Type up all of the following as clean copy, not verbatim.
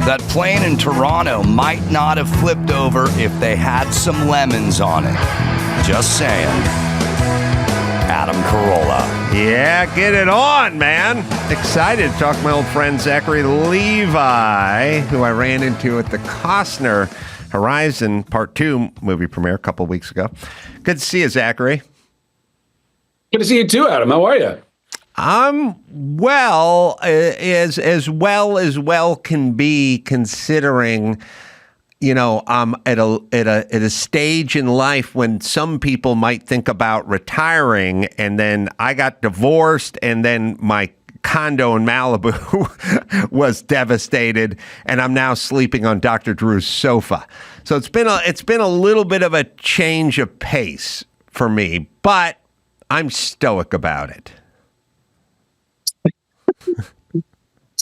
That plane in Toronto might not have flipped over if they had some lemons on it. Just saying. Adam Carolla. Yeah, get it on, man. Excited to talk to my old friend Zachary Levi, who I ran into at the Costner Horizon Part 2 movie premiere a couple weeks ago. Good to see you, Zachary. Good to see you too, Adam. How are you? I'm well can be, considering, you know, I'm at a stage in life when some people might think about retiring, and then I got divorced, and then my condo in Malibu was devastated, and I'm now sleeping on Dr. Drew's sofa. So it's been a little bit of a change of pace for me, but I'm stoic about it.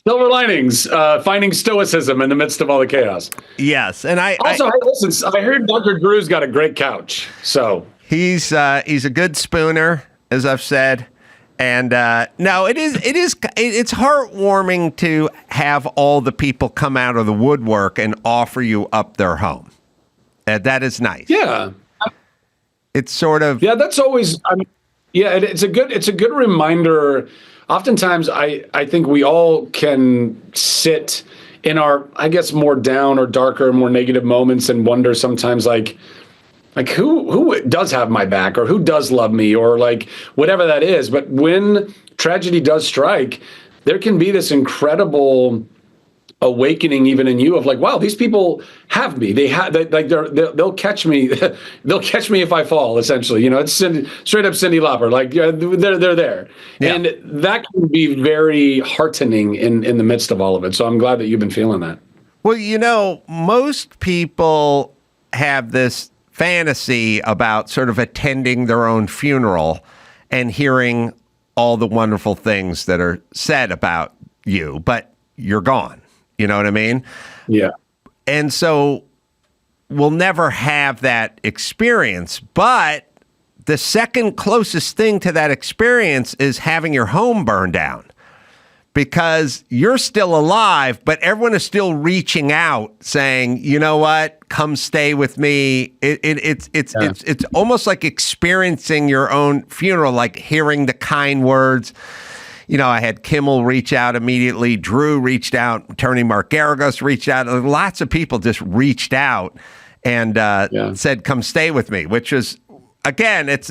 Silver linings, finding stoicism in the midst of all the chaos. Yes, and listen, I heard Dr. Drew's got a great couch, so he's a good spooner, as I've said, and no, it's heartwarming to have all the people come out of the woodwork and offer you up their home. That is nice. Yeah, it's sort of that's always. It's a good reminder. Oftentimes, I think we all can sit in our, I guess, more down or darker, more negative moments and wonder sometimes, like who does have my back, or who does love me, or like whatever that is. But when tragedy does strike, there can be this incredible awakening even in you of like, wow, these people have me. They'll catch me. They'll catch me if I fall, essentially. You know, it's straight up Cyndi Lauper. Like, they're there. Yeah. And that can be very heartening in the midst of all of it. So I'm glad that you've been feeling that. Well, you know, most people have this fantasy about sort of attending their own funeral and hearing all the wonderful things that are said about you, but you're gone. You know what I mean? Yeah. And so we'll never have that experience. But the second closest thing to that experience is having your home burned down, because you're still alive, but everyone is still reaching out saying, you know what, come stay with me. It's almost like experiencing your own funeral, like hearing the kind words. You know, I had Kimmel reach out immediately. Drew reached out. Attorney Mark Garagos reached out. Lots of people just reached out and said, "Come stay with me." Which is, again, it's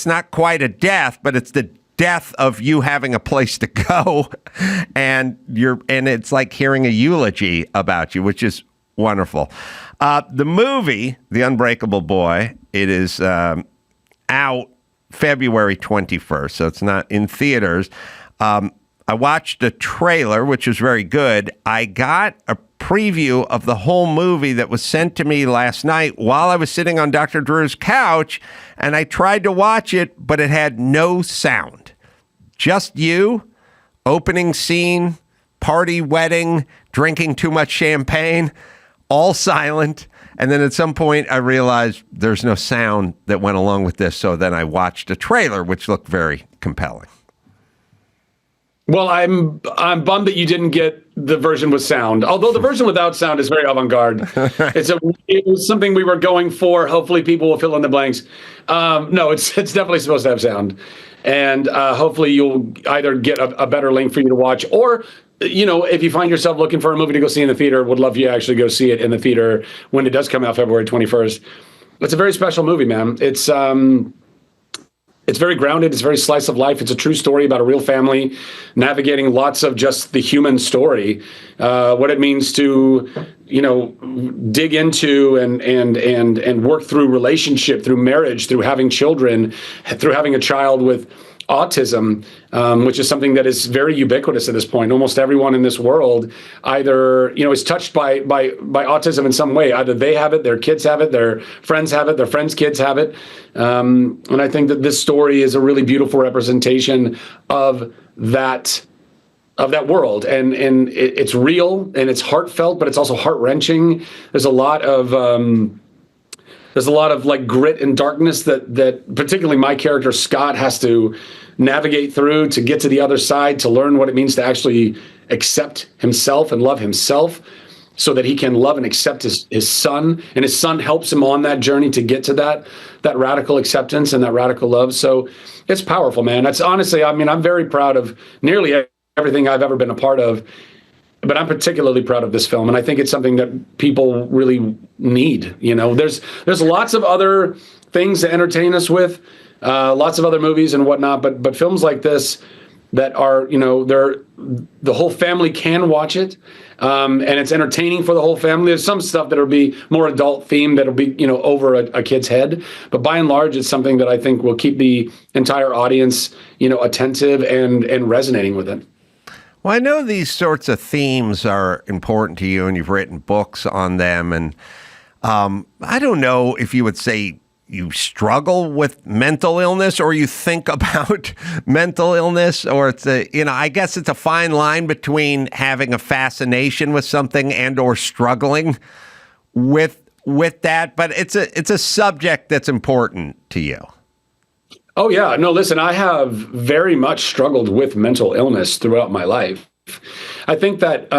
not quite a death, but it's the death of you having a place to go, and it's like hearing a eulogy about you, which is wonderful. The movie, The Unbreakable Boy, it is out February 21st, so it's not in theaters. I watched a trailer, which was very good. I got a preview of the whole movie that was sent to me last night while I was sitting on Dr. Drew's couch, and I tried to watch it, but it had no sound. Just you, opening scene, party, wedding, drinking too much champagne, all silent. And then at some point, I realized there's no sound that went along with this. So then I watched a trailer, which looked very compelling. Well, I'm bummed that you didn't get the version with sound. Although the version without sound is very avant-garde. It was something we were going for. Hopefully, people will fill in the blanks. No, it's definitely supposed to have sound, and hopefully you'll either get a better link for you to watch, or, you know, if you find yourself looking for a movie to go see in the theater, would love you to actually go see it in the theater when it does come out February 21st. It's a very special movie, man. It's very grounded. It's very slice of life. It's a true story about a real family navigating lots of just the human story, what it means to, you know, dig into and work through relationship, through marriage, through having children, through having a child with autism, which is something that is very ubiquitous at this point. Almost everyone in this world either, you know, is touched by autism in some way. Either they have it, their kids have it, their friends have it, their friends' kids have it. And I think that this story is a really beautiful representation of that world. And it's real and it's heartfelt, but it's also heart-wrenching. There's a lot of like grit and darkness that particularly my character Scott has to navigate through to get to the other side, to learn what it means to actually accept himself and love himself so that he can love and accept his son, and his son helps him on that journey to get to that radical acceptance and that radical love. So it's powerful, man. That's honestly, I mean, I'm very proud of nearly everything I've ever been a part of, but I'm particularly proud of this film, and I think it's something that people really need. You know, there's lots of other things to entertain us with, lots of other movies and whatnot, but films like this that are, you know, the whole family can watch it, and it's entertaining for the whole family. There's some stuff that'll be more adult themed that'll be, you know, over a kid's head, but by and large, it's something that I think will keep the entire audience, you know, attentive and resonating with it. Well, I know these sorts of themes are important to you, and you've written books on them. And I don't know if you would say you struggle with mental illness, or you think about mental illness, or it's I guess it's a fine line between having a fascination with something and or struggling with that. But it's a subject that's important to you. Oh, yeah. No, listen, I have very much struggled with mental illness throughout my life. I think that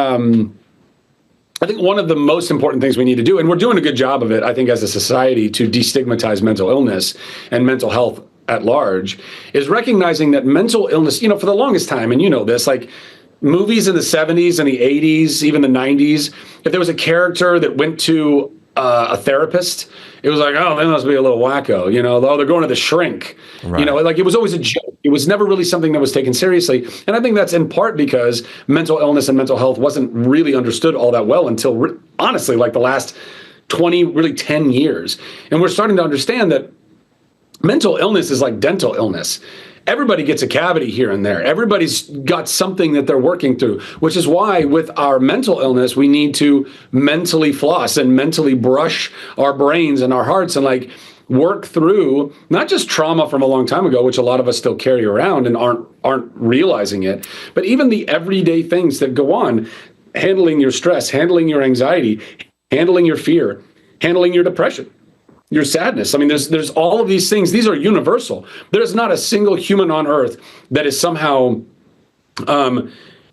I think one of the most important things we need to do, and we're doing a good job of it, I think, as a society, to destigmatize mental illness and mental health at large, is recognizing that mental illness, you know, for the longest time, and you know this, like movies in the 70s and the 80s, even the 90s, if there was a character that went to a therapist, it was like, oh, they must be a little wacko, you know, they're going to the shrink, right. You know, like it was always a joke. It was never really something that was taken seriously. And I think that's in part because mental illness and mental health wasn't really understood all that well until honestly, like the last 10 years. And we're starting to understand that mental illness is like dental illness. Everybody gets a cavity here and there. Everybody's got something that they're working through, which is why with our mental illness, we need to mentally floss and mentally brush our brains and our hearts and like work through not just trauma from a long time ago, which a lot of us still carry around and aren't realizing it, but even the everyday things that go on, handling your stress, handling your anxiety, handling your fear, handling your depression, your sadness. I mean, there's all of these things. These are universal. There's not a single human on earth that is somehow,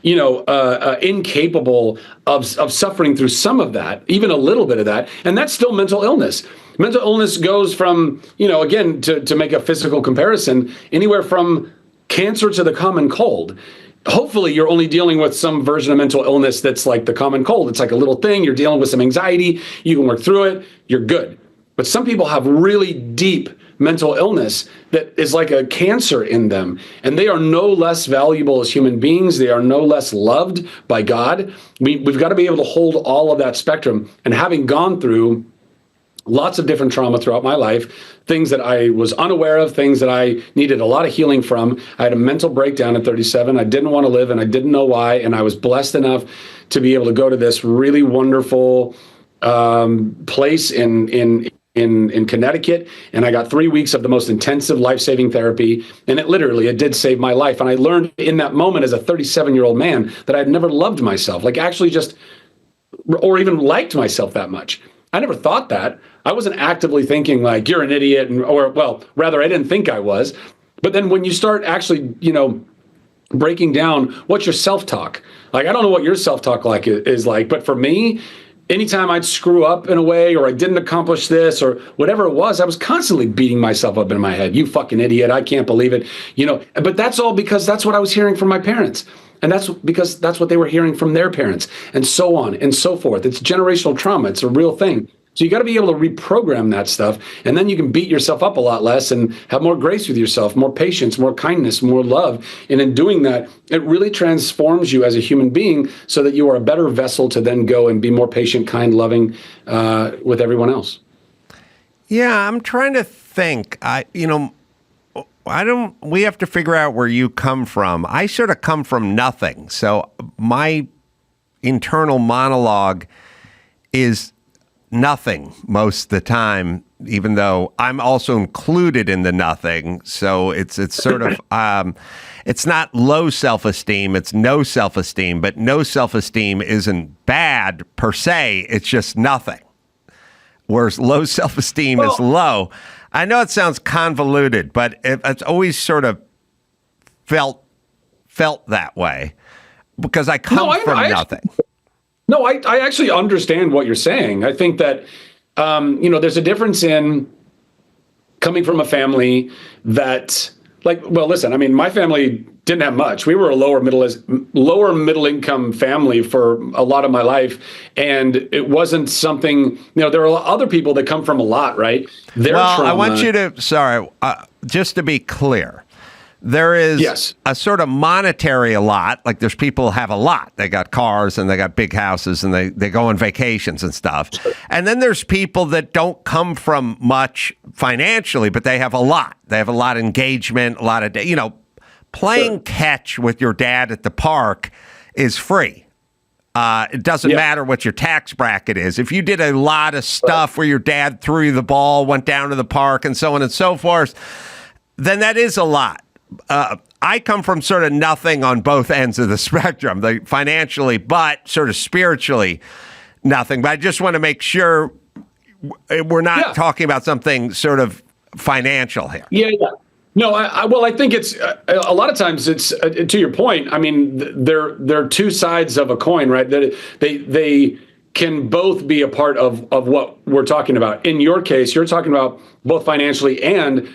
incapable of suffering through some of that, even a little bit of that. And that's still mental illness. Mental illness goes from, you know, again, to make a physical comparison, anywhere from cancer to the common cold. Hopefully you're only dealing with some version of mental illness that's like the common cold. It's like a little thing. You're dealing with some anxiety. You can work through it. You're good. But some people have really deep mental illness that is like a cancer in them, and they are no less valuable as human beings. They are no less loved by God. We've got to be able to hold all of that spectrum. And having gone through lots of different trauma throughout my life, things that I was unaware of, things that I needed a lot of healing from. I had a mental breakdown at 37. I didn't want to live, and I didn't know why. And I was blessed enough to be able to go to this really wonderful place in Connecticut, and I got 3 weeks of the most intensive life-saving therapy, and it did save my life. And I learned in that moment as a 37-year-old man that I had never loved myself, like actually just, or even liked myself that much. I never thought that. I wasn't actively thinking like, you're an idiot, rather I didn't think I was. But then when you start actually, you know, breaking down what's your self-talk, like I don't know what your self-talk is like, but for me, anytime I'd screw up in a way, or I didn't accomplish this, or whatever it was, I was constantly beating myself up in my head. You fucking idiot. I can't believe it. You know, but that's all because that's what I was hearing from my parents. And that's because that's what they were hearing from their parents, and so on and so forth. It's generational trauma. It's a real thing. So you got to be able to reprogram that stuff, and then you can beat yourself up a lot less and have more grace with yourself, more patience, more kindness, more love. And in doing that, it really transforms you as a human being so that you are a better vessel to then go and be more patient, kind, loving with everyone else. Yeah, I'm trying to think. We have to figure out where you come from. I sort of come from nothing. So my internal monologue is nothing most of the time, even though I'm also included in the nothing. So it's sort of, it's not low self-esteem, it's no self-esteem, but no self-esteem isn't bad per se, it's just nothing. Whereas low self-esteem is low. I know it sounds convoluted, but it's always sort of felt that way. because I come from nothing. No, I actually understand what you're saying. I think that, there's a difference in coming from a family that, listen, I mean, my family didn't have much. We were a lower middle income family for a lot of my life. And it wasn't something, there are other people that come from a lot, right? Trauma, I want you to, just to be clear. There is a sort of monetary a lot. Like there's people who have a lot. They got cars and they got big houses and they go on vacations and stuff. Sure. And then there's people that don't come from much financially, but they have a lot. They have a lot of engagement, a lot of, playing catch with your dad at the park is free. It doesn't matter what your tax bracket is. If you did a lot of stuff where your dad threw you the ball, went down to the park and so on and so forth, then that is a lot. I come from sort of nothing on both ends of the spectrum, financially, but sort of spiritually nothing. But I just want to make sure we're not talking about something sort of financial here. Yeah. No, I think it's a lot of times it's to your point. I mean, they're two sides of a coin, right? That they can both be a part of what we're talking about. In your case, you're talking about both financially and.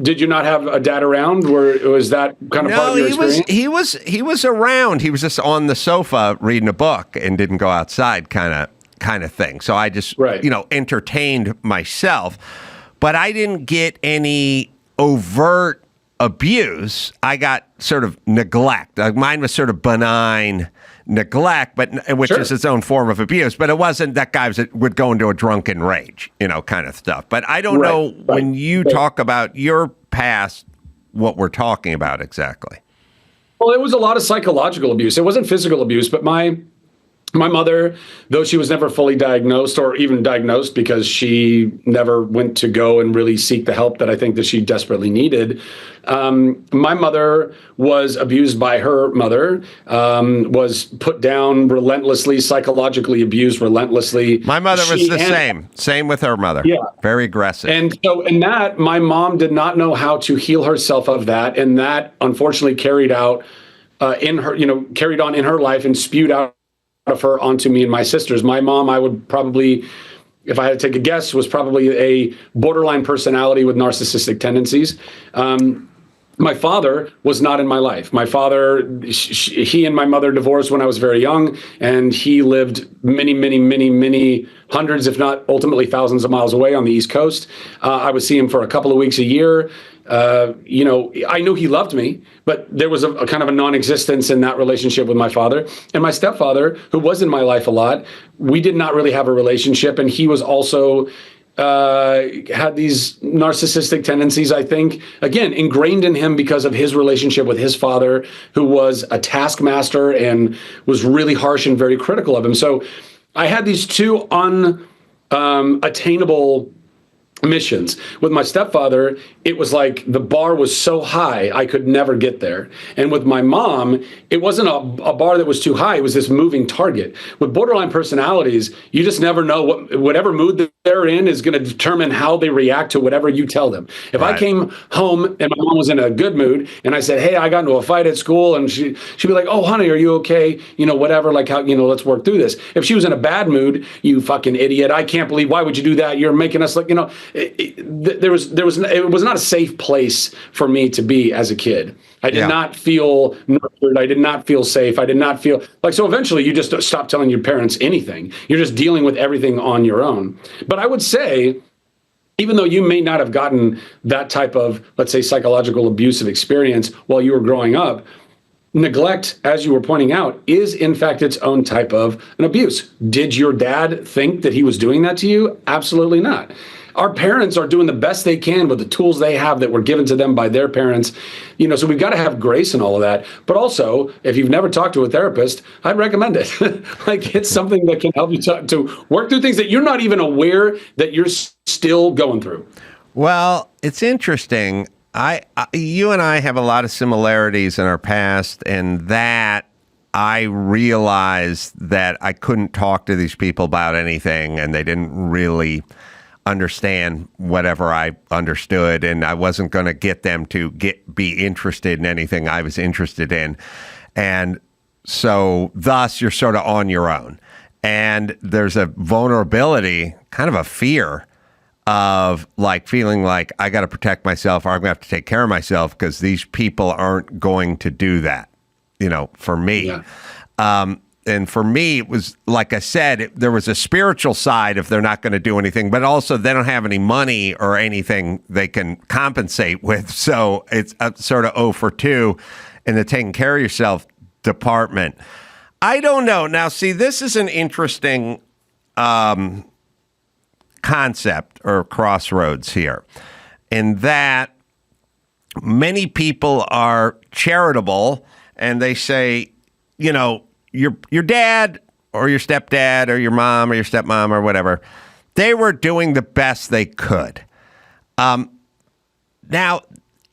Did you not have a dad around? Was that kind of part of your experience? He was around. He was just on the sofa reading a book and didn't go outside, kind of thing. So I just entertained myself, but I didn't get any overt abuse. I got sort of neglect. Mine was sort of benign neglect, which is its own form of abuse. But it wasn't that guy would go into a drunken rage, kind of stuff. But I don't know when you talk about your past, what we're talking about exactly. Well, it was a lot of psychological abuse. It wasn't physical abuse, but my mother, though she was never fully diagnosed or even diagnosed because she never went to go and really seek the help that I think that she desperately needed. My mother was abused by her mother, was put down relentlessly, psychologically abused relentlessly. My mother was the same with her mother. Yeah. Very aggressive. And so in that, my mom did not know how to heal herself of that. And that unfortunately carried on in her life and spewed out of her onto me and my sisters. My mom, I would probably, if I had to take a guess, was probably a borderline personality with narcissistic tendencies. My father was not in my life. My father, he and my mother divorced when I was very young, and he lived many hundreds, if not ultimately thousands of miles away on the East Coast. I would see him for a couple of weeks a year. I knew he loved me, but there was a kind of a non-existence in that relationship with my father. And my stepfather, who was in my life a lot, we did not really have a relationship. And he was also had these narcissistic tendencies, I think, again, ingrained in him because of his relationship with his father, who was a taskmaster and was really harsh and very critical of him. So I had these two unattainable missions. With my stepfather, it was like the bar was so high, I could never get there. And with my mom, it wasn't a bar that was too high, it was this moving target. With borderline personalities, you just never know whatever mood that they're in is going to determine how they react to whatever you tell them. If I came home and my mom was in a good mood and I said, hey, I got into a fight at school, and she'd be like, oh, honey, are you okay? Whatever, like how, let's work through this. If she was in a bad mood, you fucking idiot, I can't believe, why would you do that? You're making us it was not a safe place for me to be as a kid. I did not feel nurtured. I did not feel safe. I did not feel so eventually you just stop telling your parents anything. You're just dealing with everything on your own. But I would say, even though you may not have gotten that type of, let's say, psychological abusive experience while you were growing up, neglect, as you were pointing out, is in fact its own type of an abuse. Did your dad think that he was doing that to you? Absolutely not. Our parents are doing the best they can with the tools they have that were given to them by their parents. So we've got to have grace in all of that. But also, if you've never talked to a therapist, I'd recommend it. It's something that can help you to work through things that you're not even aware that you're still going through. Well, it's interesting. You and I have a lot of similarities in our past, and that I realized that I couldn't talk to these people about anything, and they didn't really understand whatever I understood, and I wasn't going to get them to be interested in anything I was interested in. And So thus, you're sort of on your own. And there's a vulnerability, kind of a fear of like feeling like I got to protect myself or I'm going to have to take care of myself because these people aren't going to do that, for me. Yeah. And for me, it was, like I said, there was a spiritual side if they're not going to do anything, but also they don't have any money or anything they can compensate with. So it's sort of 0 for 2 in the taking care of yourself department. I don't know. Now, see, this is an interesting concept or crossroads here, in that many people are charitable and they say, your dad or your stepdad or your mom or your stepmom or whatever, they were doing the best they could. Now,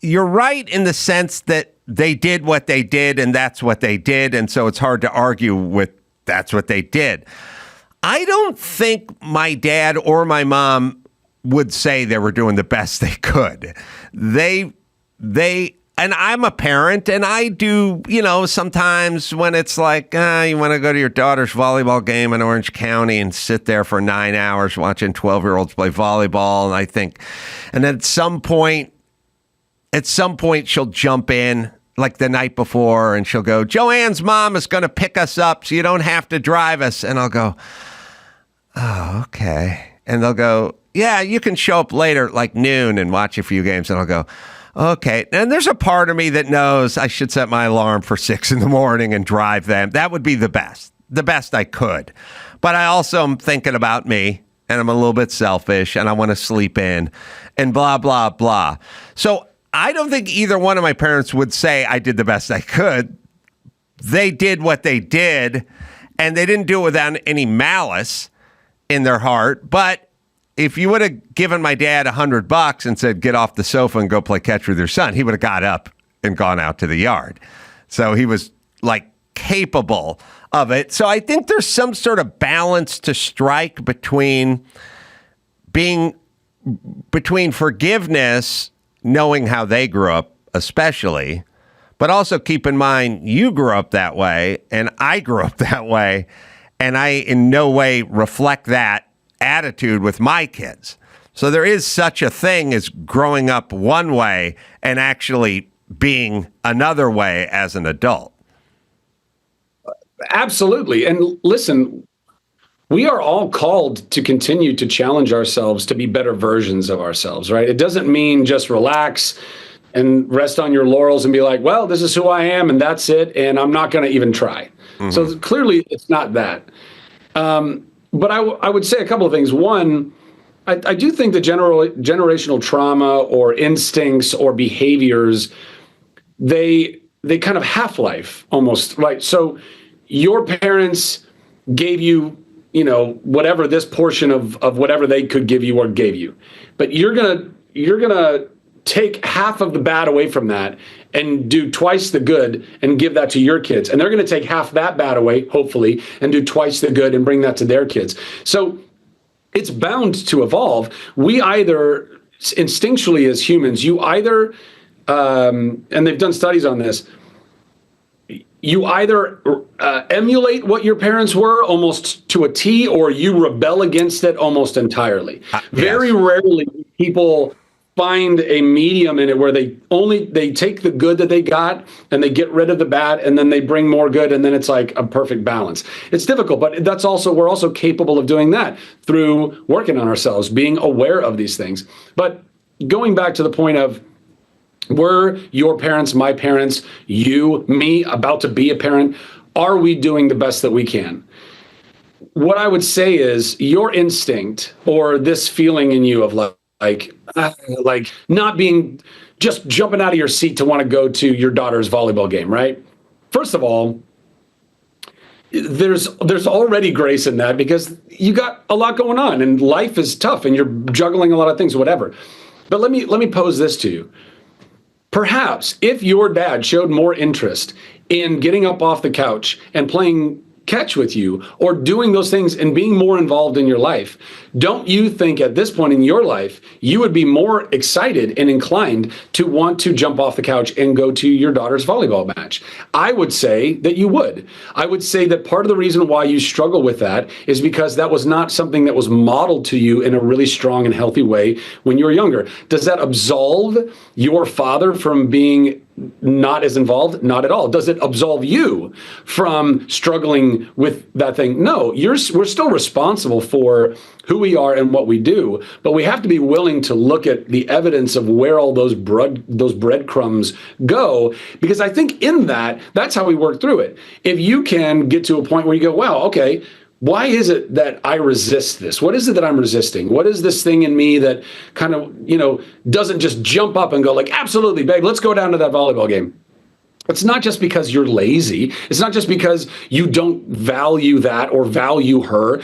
you're right in the sense that they did what they did, and that's what they did, and so it's hard to argue with that's what they did. I don't think my dad or my mom would say they were doing the best they could. They, and I'm a parent, and I do, sometimes when it's like, you want to go to your daughter's volleyball game in Orange County and sit there for 9 hours watching 12-year-olds play volleyball, and I think, and then at some point she'll jump in, like the night before, and she'll go, Joanne's mom is going to pick us up so you don't have to drive us. And I'll go, oh, okay. And they'll go, yeah, you can show up later, like noon, and watch a few games. And I'll go, okay. And there's a part of me that knows I should set my alarm for 6 a.m. and drive them. That would be the best I could. But I also am thinking about me, and I'm a little bit selfish, and I want to sleep in, and blah, blah, blah. So I don't think either one of my parents would say I did the best I could. They did what they did, and they didn't do it without any malice in their heart. But if you would have given my dad $100 and said, get off the sofa and go play catch with your son, he would have got up and gone out to the yard. So he was like capable of it. So I think there's some sort of balance to strike between forgiveness, knowing how they grew up, especially, but also keep in mind you grew up that way and I grew up that way, and I in no way reflect that attitude with my kids. So there is such a thing as growing up one way and actually being another way as an adult. Absolutely. And listen, we are all called to continue to challenge ourselves to be better versions of ourselves, right? It doesn't mean just relax and rest on your laurels and be like, well, this is who I am and that's it, and I'm not going to even try. Mm-hmm. So clearly it's not that. But I would say a couple of things. One, I do think the generational trauma or instincts or behaviors, they kind of half-life almost, right? So your parents gave you, whatever this portion of whatever they could give you or gave you. But you're gonna take half of the bad away from that and do twice the good and give that to your kids. And they're gonna take half that bad away, hopefully, and do twice the good and bring that to their kids. So it's bound to evolve. We either, instinctually as humans, you either, and they've done studies on this, you either emulate what your parents were almost to a T, or you rebel against it almost entirely. Yes. Very rarely people find a medium in it where they take the good that they got and they get rid of the bad, and then they bring more good, and then it's like a perfect balance. It's difficult, but we're also capable of doing that through working on ourselves, being aware of these things. But going back to the point of, were your parents, my parents, you, me, about to be a parent, are we doing the best that we can? What I would say is your instinct, or this feeling in you of like not being, just jumping out of your seat to want to go to your daughter's volleyball game, right? First of all, there's already grace in that, because you got a lot going on and life is tough and you're juggling a lot of things, whatever. But let me pose this to you. Perhaps if your dad showed more interest in getting up off the couch and playing catch with you or doing those things and being more involved in your life, don't you think at this point in your life, you would be more excited and inclined to want to jump off the couch and go to your daughter's volleyball match? I would say that you would. I would say that part of the reason why you struggle with that is because that was not something that was modeled to you in a really strong and healthy way when you were younger. Does that absolve your father from being not as involved? Not at all. Does it absolve you from struggling with that thing? No, we're still responsible for who we are and what we do, but we have to be willing to look at the evidence of where all those breadcrumbs go, because I think in that's how we work through it. If you can get to a point where you go, wow, okay, why is it that I resist this? What is it that I'm resisting? What is this thing in me that kind of, doesn't just jump up and go like, absolutely, babe, let's go down to that volleyball game? It's not just because you're lazy. It's not just because you don't value that or value her.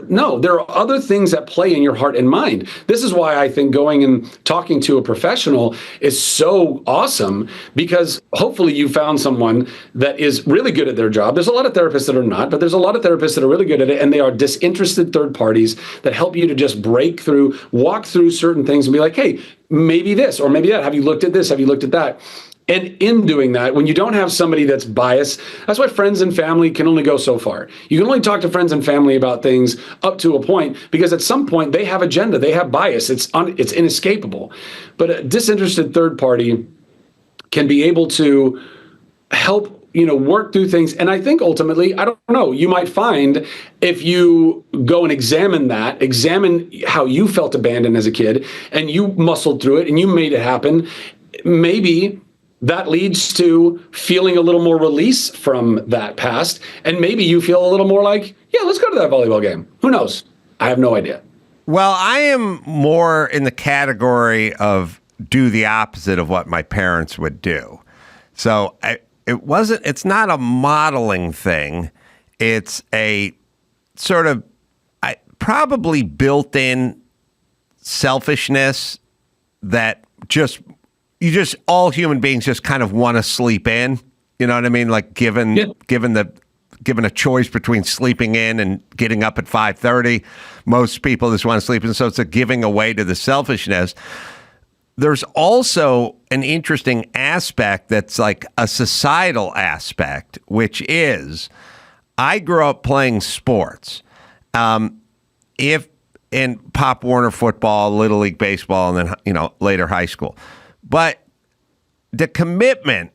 No, there are other things that play in your heart and mind. This is why I think going and talking to a professional is so awesome, because hopefully you found someone that is really good at their job. There's a lot of therapists that are not, but there's a lot of therapists that are really good at it, and they are disinterested third parties that help you to just break through, walk through certain things and be like, hey, maybe this or maybe that. Have you looked at this? Have you looked at that? And in doing that, when you don't have somebody that's biased, that's why friends and family can only go so far. You can only talk to friends and family about things up to a point, because at some point they have agenda, they have bias. It's inescapable. But a disinterested third party can be able to help work through things. And I think ultimately, I don't know, you might find if you go and examine how you felt abandoned as a kid and you muscled through it and you made it happen, maybe that leads to feeling a little more release from that past. And maybe you feel a little more like, yeah, let's go to that volleyball game. Who knows? I have no idea. Well, I am more in the category of do the opposite of what my parents would do. So it's not a modeling thing. It's a sort of probably built-in selfishness that all human beings just kind of want to sleep in. You know what I mean? Like given a choice between sleeping in and getting up at 5:30, most people just want to sleep in. So it's a giving away to the selfishness. There's also an interesting aspect that's like a societal aspect, which is I grew up playing sports. In Pop Warner football, Little League baseball, and then later high school. But the commitment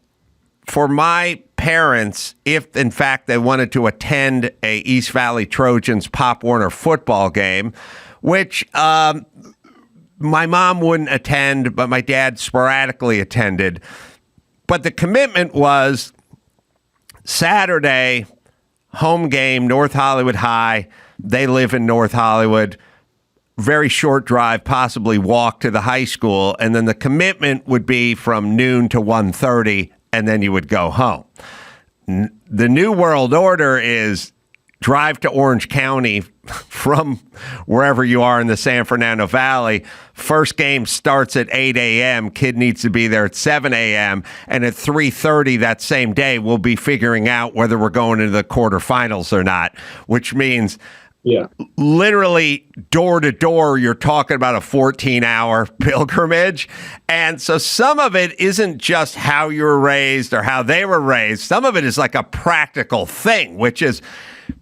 for my parents, if in fact they wanted to attend a East Valley Trojans Pop Warner football game, which my mom wouldn't attend, but my dad sporadically attended. But the commitment was Saturday, home game, North Hollywood High. They live in North Hollywood. Very short drive, possibly walk to the high school, and then the commitment would be from noon to 1:30, and then you would go home. The New World Order is drive to Orange County from wherever you are in the San Fernando Valley. First game starts at 8 a.m. Kid needs to be there at 7 a.m. And at 3:30 that same day, we'll be figuring out whether we're going into the quarterfinals or not, which means literally door to door, you're talking about a 14-hour pilgrimage. And so some of it isn't just how you were raised or how they were raised. Some of it is like a practical thing, which is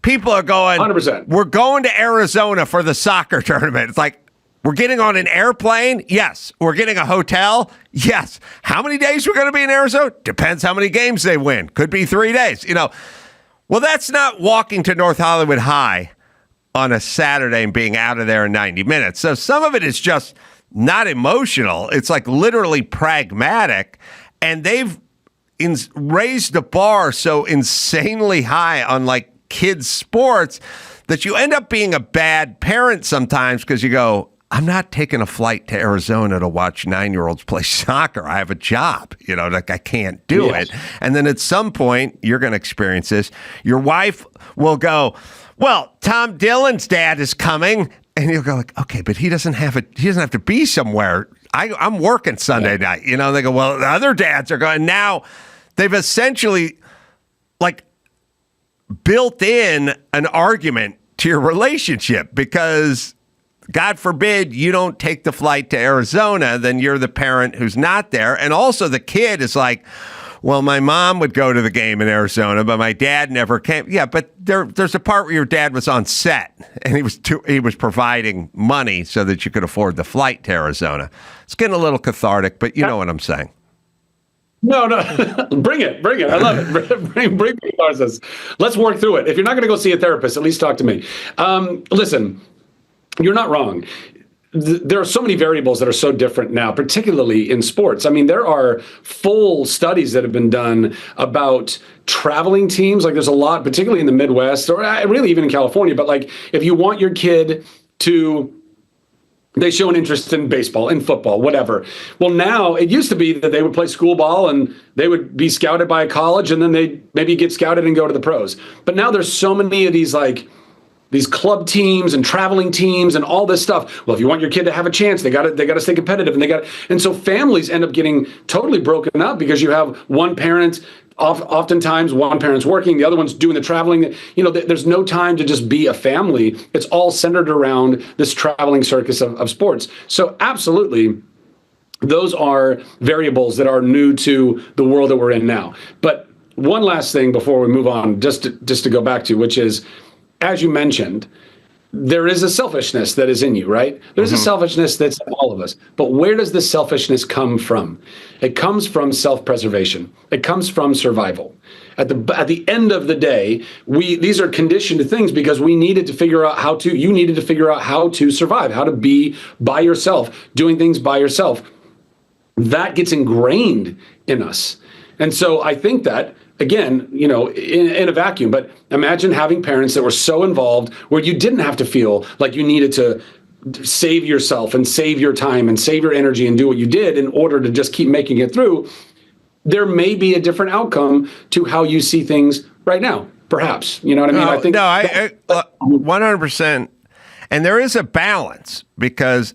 people are going, 100%. We're going to Arizona for the soccer tournament. It's like, we're getting on an airplane? Yes. We're getting a hotel? Yes. How many days we're going to be in Arizona? Depends how many games they win. Could be 3 days. Well, that's not walking to North Hollywood High on a Saturday and being out of there in 90 minutes. So some of it is just not emotional. It's like literally pragmatic. And they've raised the bar so insanely high on like kids' sports that you end up being a bad parent sometimes because you go, I'm not taking a flight to Arizona to watch 9-year-olds play soccer. I have a job, like I can't do it. And then at some point, you're going to experience this. Your wife will go, well, Tom Dillon's dad is coming. And you'll go like, okay, but he doesn't have to be somewhere. I'm working Sunday night. They go, well, the other dads are going. Now they've essentially like built in an argument to your relationship because God forbid you don't take the flight to Arizona, then you're the parent who's not there. And also the kid is like, well, my mom would go to the game in Arizona, but my dad never came. Yeah, but there's a part where your dad was on set and he was providing money so that you could afford the flight to Arizona. It's getting a little cathartic, but you know what I'm saying. No, bring it. I love it. Bring the catharsis. Let's work through it. If you're not going to go see a therapist, at least talk to me. Listen, you're not wrong. There are so many variables that are so different now, particularly in sports. I mean, there are full studies that have been done about traveling teams. Like there's a lot, particularly in the Midwest, or really even in California. But like if you want your kid to, they show an interest in baseball, in football, whatever. Well, now it used to be that they would play school ball and they would be scouted by a college and then they maybe get scouted and go to the pros. But now there's so many of these these club teams and traveling teams and all this stuff. Well, if you want your kid to have a chance, they got to stay competitive, and so families end up getting totally broken up because you have one parent. Oftentimes, one parent's working, the other one's doing the traveling. You know, there's no time to just be a family. It's all centered around this traveling circus of sports. So, absolutely, those are variables that are new to the world that we're in now. But one last thing before we move on, just to go back to, which is, as you mentioned, there is a selfishness that is in you, right? There's a selfishness that's in all of us. But where does the selfishness come from? It comes from self-preservation. It comes from survival. At the end of the day, these are conditioned things because we needed to figure out you needed to figure out how to survive, how to be by yourself, doing things by yourself. That gets ingrained in us. And so I think that, again, you know, in a vacuum, but imagine having parents that were so involved where you didn't have to feel like you needed to save yourself and save your time and save your energy and do what you did in order to just keep making it through. There may be a different outcome to how you see things right now, perhaps. You know what I mean? I think 100%. And there is a balance because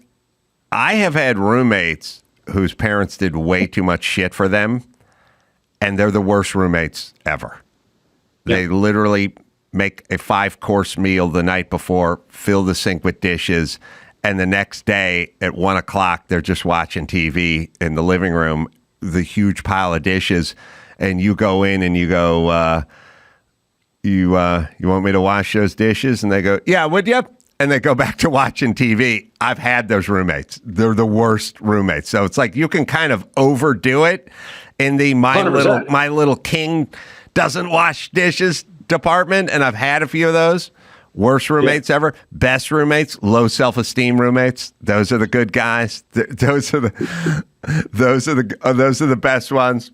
I have had roommates whose parents did way too much shit for them. And they're the worst roommates ever. Yeah. They literally make a 5-course meal the night before, fill the sink with dishes, and the next day at 1 o'clock, they're just watching TV in the living room, the huge pile of dishes, and you go in and you go, you want me to wash those dishes? And they go, yeah, would you? And they go back to watching TV. I've had those roommates. They're the worst roommates. So it's like you can kind of overdo it in the my 100%. little king doesn't wash dishes department, and I've had a few of those. Worst roommates ever. Best roommates, low self-esteem roommates. Those are the good guys. Those are the best ones.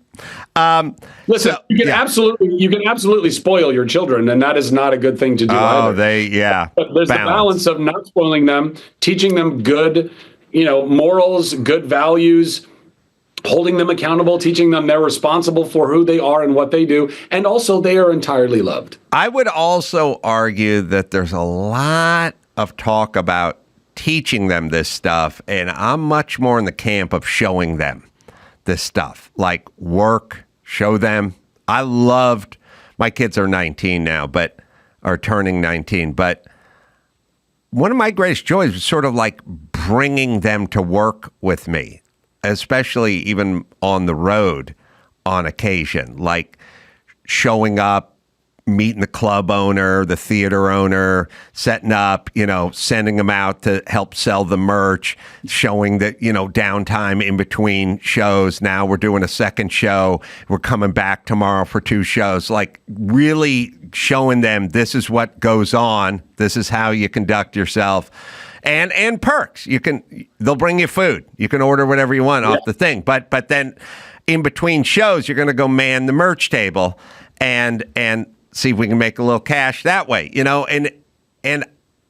Listen, you can absolutely spoil your children, and that is not a good thing to do. Oh, either. But there's the balance of not spoiling them, teaching them good, morals, good values, holding them accountable, teaching them they're responsible for who they are and what they do, and also they are entirely loved. I would also argue that there's a lot of talk about teaching them this stuff, and I'm much more in the camp of showing them this stuff. Like work, show them. I loved, my kids are 19 now, but are turning 19, but one of my greatest joys was sort of like bringing them to work with me, especially even on the road on occasion, like showing up, meeting the club owner, the theater owner, setting up, sending them out to help sell the merch, showing that, downtime in between shows. Now we're doing a second show. We're coming back tomorrow for 2 shows, like really showing them this is what goes on. This is how you conduct yourself. And perks. They'll bring you food. You can order whatever you want off the thing. But then in between shows, you're going to go man the merch table and see if we can make a little cash that way, and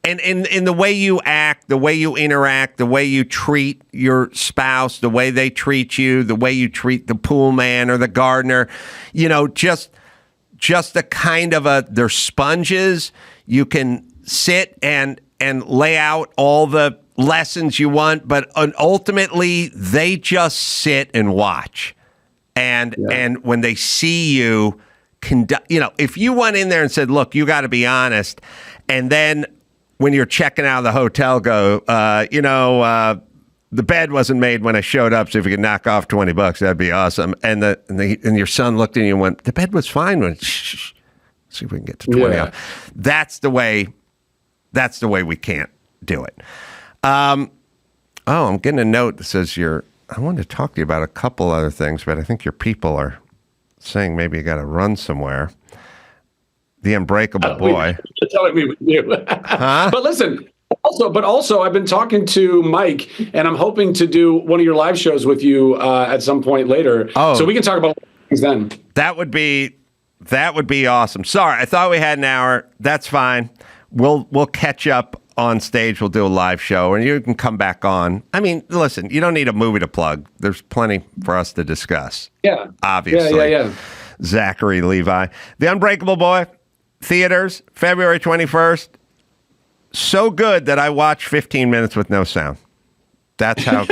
in the way you act, the way you interact, the way you treat your spouse, the way they treat you, the way you treat the pool man or the gardener, just a kind of they're sponges. You can sit and lay out all the lessons you want, but ultimately they just sit and watch. And when they see you if you went in there and said, look, you got to be honest, and then when you're checking out of the hotel, go, the bed wasn't made when I showed up, so if you could knock off $20, that'd be awesome. And your son looked at you and went, the bed was fine. Shh, see if we can get to 20 off. That's the way we can't do it. I'm getting a note that says I wanted to talk to you about a couple other things, but I think your people are saying maybe you got to run somewhere. The Unbreakable Boy. You're telling me with you. Huh? But listen, also, I've been talking to Mike, and I'm hoping to do one of your live shows with you at some point later. Oh, so we can talk about things then. That would be awesome. Sorry, I thought we had an hour. That's fine. We'll catch up on stage. We'll do a live show, and you can come back on. I mean, listen, you don't need a movie to plug. There's plenty for us to discuss. Yeah, obviously. Yeah. Zachary Levi, The Unbreakable Boy, theaters, February 21st. So good that I watched 15 minutes with no sound. That's how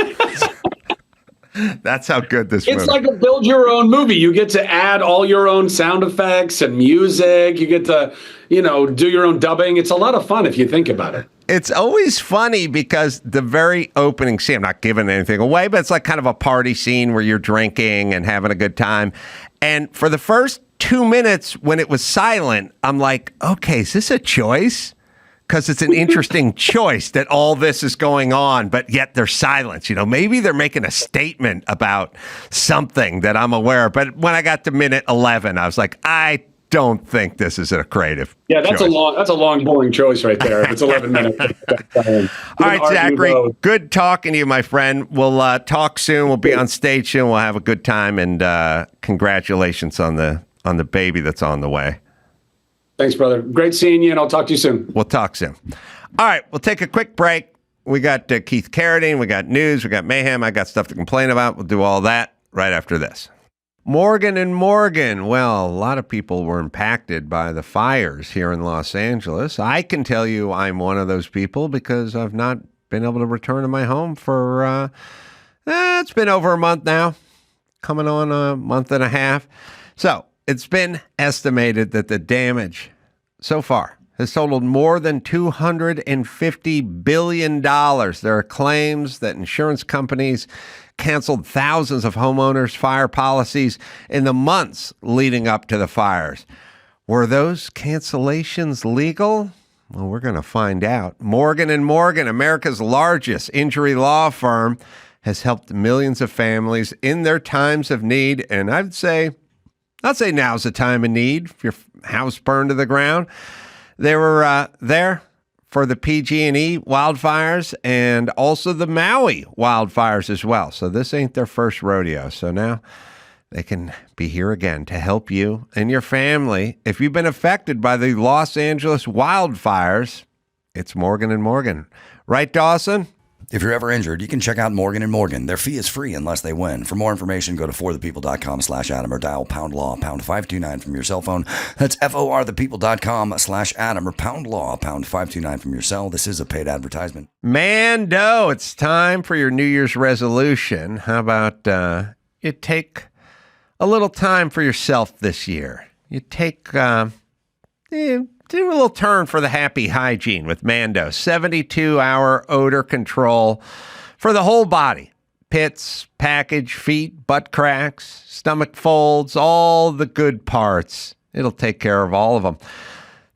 that's how good this movie is. It's like a build your own movie. You get to add all your own sound effects and music. You get to, do your own dubbing. It's a lot of fun if you think about it. It's always funny because the very opening scene, I'm not giving anything away, but it's like kind of a party scene where you're drinking and having a good time. And for the first 2 minutes when it was silent, I'm like, okay, is this a choice? Because it's an interesting choice that all this is going on, but yet there's silence. Maybe they're making a statement about something that I'm aware of. But when I got to minute 11, I was like, I don't think this is a creative choice. That's a long, boring choice right there. If it's 11 minutes. All right, Zachary, good talking to you, my friend. We'll talk soon. We'll be on stage soon. We'll have a good time, and congratulations on the baby that's on the way. Thanks, brother. Great seeing you, and I'll talk to you soon. We'll talk soon. All right, we'll take a quick break. We got Keith Carradine, we got news, we got Mayhem. I got stuff to complain about. We'll do all that right after this. Morgan and Morgan. Well, a lot of people were impacted by the fires here in Los Angeles. I can tell you I'm one of those people because I've not been able to return to my home for, it's been over a month now, coming on a month and a half. So it's been estimated that the damage so far has totaled more than $250 billion. There are claims that insurance companies canceled thousands of homeowners' fire policies in the months leading up to the fires. Were those cancellations legal? Well, we're going to find out. Morgan & Morgan, America's largest injury law firm, has helped millions of families in their times of need, and I'd say now's the time of need. If your house burned to the ground, they were there for the PG&E wildfires and also the Maui wildfires as well. So this ain't their first rodeo. So now they can be here again to help you and your family. If you've been affected by the Los Angeles wildfires, it's Morgan & Morgan. Right, Dawson? If you're ever injured, you can check out Morgan & Morgan. Their fee is free unless they win. For more information, go to forthepeople.com/Adam or dial #law #529 from your cell phone. That's forthepeople.com/Adam or #law #529 from your cell. This is a paid advertisement. Mando, it's time for your New Year's resolution. How about you take a little time for yourself this year? You take do a little turn for the happy hygiene with Mando. 72-hour odor control for the whole body. Pits, package, feet, butt cracks, stomach folds, all the good parts. It'll take care of all of them.